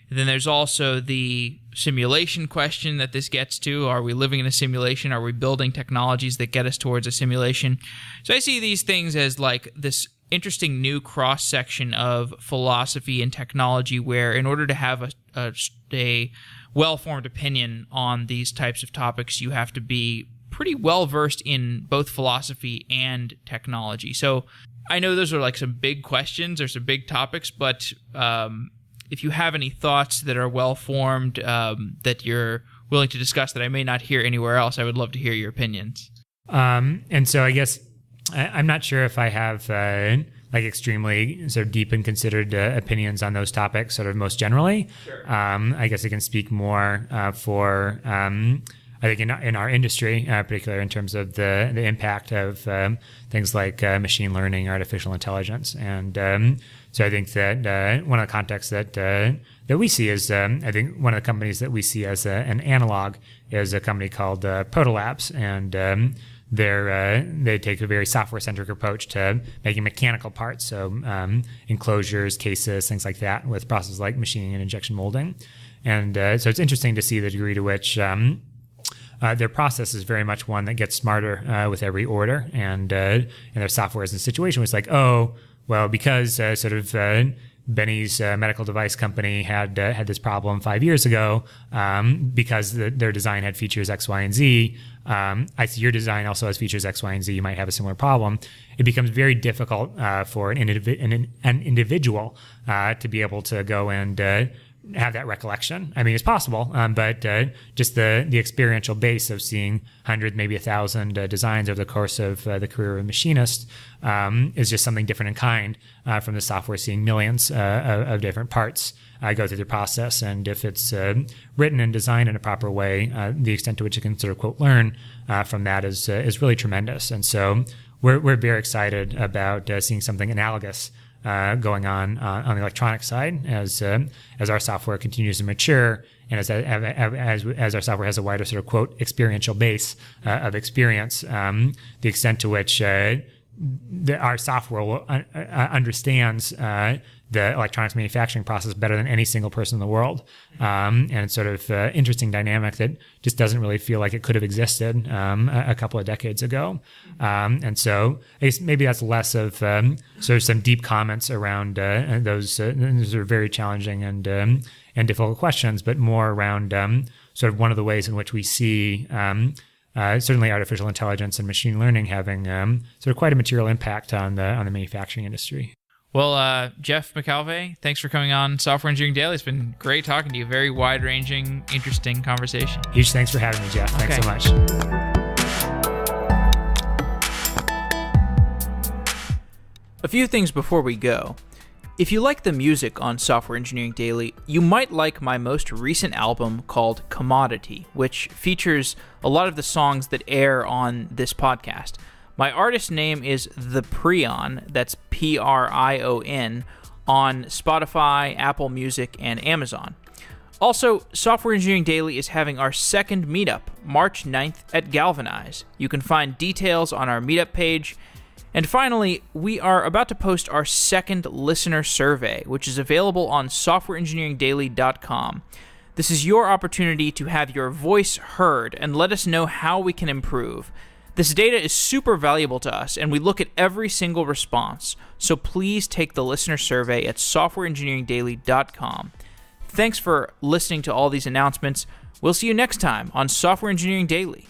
And then there's also the simulation question that this gets to. Are we living in a simulation? Are we building technologies that get us towards a simulation? So I see these things as like this interesting new cross-section of philosophy and technology where in order to have a well-formed opinion on these types of topics, you have to be pretty well-versed in both philosophy and technology. So I know those are like some big questions or some big topics, but if you have any thoughts that are well-formed that you're willing to discuss that I may not hear anywhere else, I would love to hear your opinions. And so I guess I'm not sure if I have like extremely sort of deep and considered opinions on those topics sort of most generally. Sure. I guess I can speak more for I think in our industry, particularly in terms of the impact of things like machine learning, artificial intelligence, and so I think that one of the contexts that we see is I think one of the companies that we see as an analog is a company called Protolabs, and they take a very software-centric approach to making mechanical parts, so enclosures, cases, things like that, with processes like machining and injection molding. And so it's interesting to see the degree to which their process is very much one that gets smarter with every order, and their software is in a situation where it's like, oh, well, because sort of Benny's medical device company had this problem 5 years ago because their design had features X, Y, and Z. I see your design also has features X, Y, and Z. You might have a similar problem. It becomes very difficult for an individual to be able to go and have that recollection. I mean, it's possible, but just the experiential base of seeing hundreds, maybe 1,000 designs over the course of the career of a machinist is just something different in kind from the software seeing millions of different parts go through the process. And if it's written and designed in a proper way, the extent to which it can sort of quote learn from that is really tremendous. And so we're very excited about seeing something analogous going on the electronic side as our software continues to mature, and as our software has a wider sort of quote experiential base of experience, the extent to which our software understands the electronics manufacturing process better than any single person in the world, and it's sort of interesting dynamic that just doesn't really feel like it could have existed a couple of decades ago. And so I guess maybe that's less of sort of some deep comments around those sort of very challenging and difficult questions, but more around sort of one of the ways in which we see certainly artificial intelligence and machine learning having sort of quite a material impact on the manufacturing industry. Well, Jeff McAlvay, thanks for coming on Software Engineering Daily. It's been great talking to you. Very wide-ranging, interesting conversation. Huge thanks for having me, Jeff. Thanks so much. A few things before we go. If you like the music on Software Engineering Daily, you might like my most recent album called Commodity, which features a lot of the songs that air on this podcast. My artist name is The Prion, that's Prion, on Spotify, Apple Music, and Amazon. Also, Software Engineering Daily is having our second meetup, March 9th at Galvanize. You can find details on our meetup page. And finally, we are about to post our second listener survey, which is available on softwareengineeringdaily.com. This is your opportunity to have your voice heard and let us know how we can improve. This data is super valuable to us, and we look at every single response, so please take the listener survey at softwareengineeringdaily.com. Thanks for listening to all these announcements. We'll see you next time on Software Engineering Daily.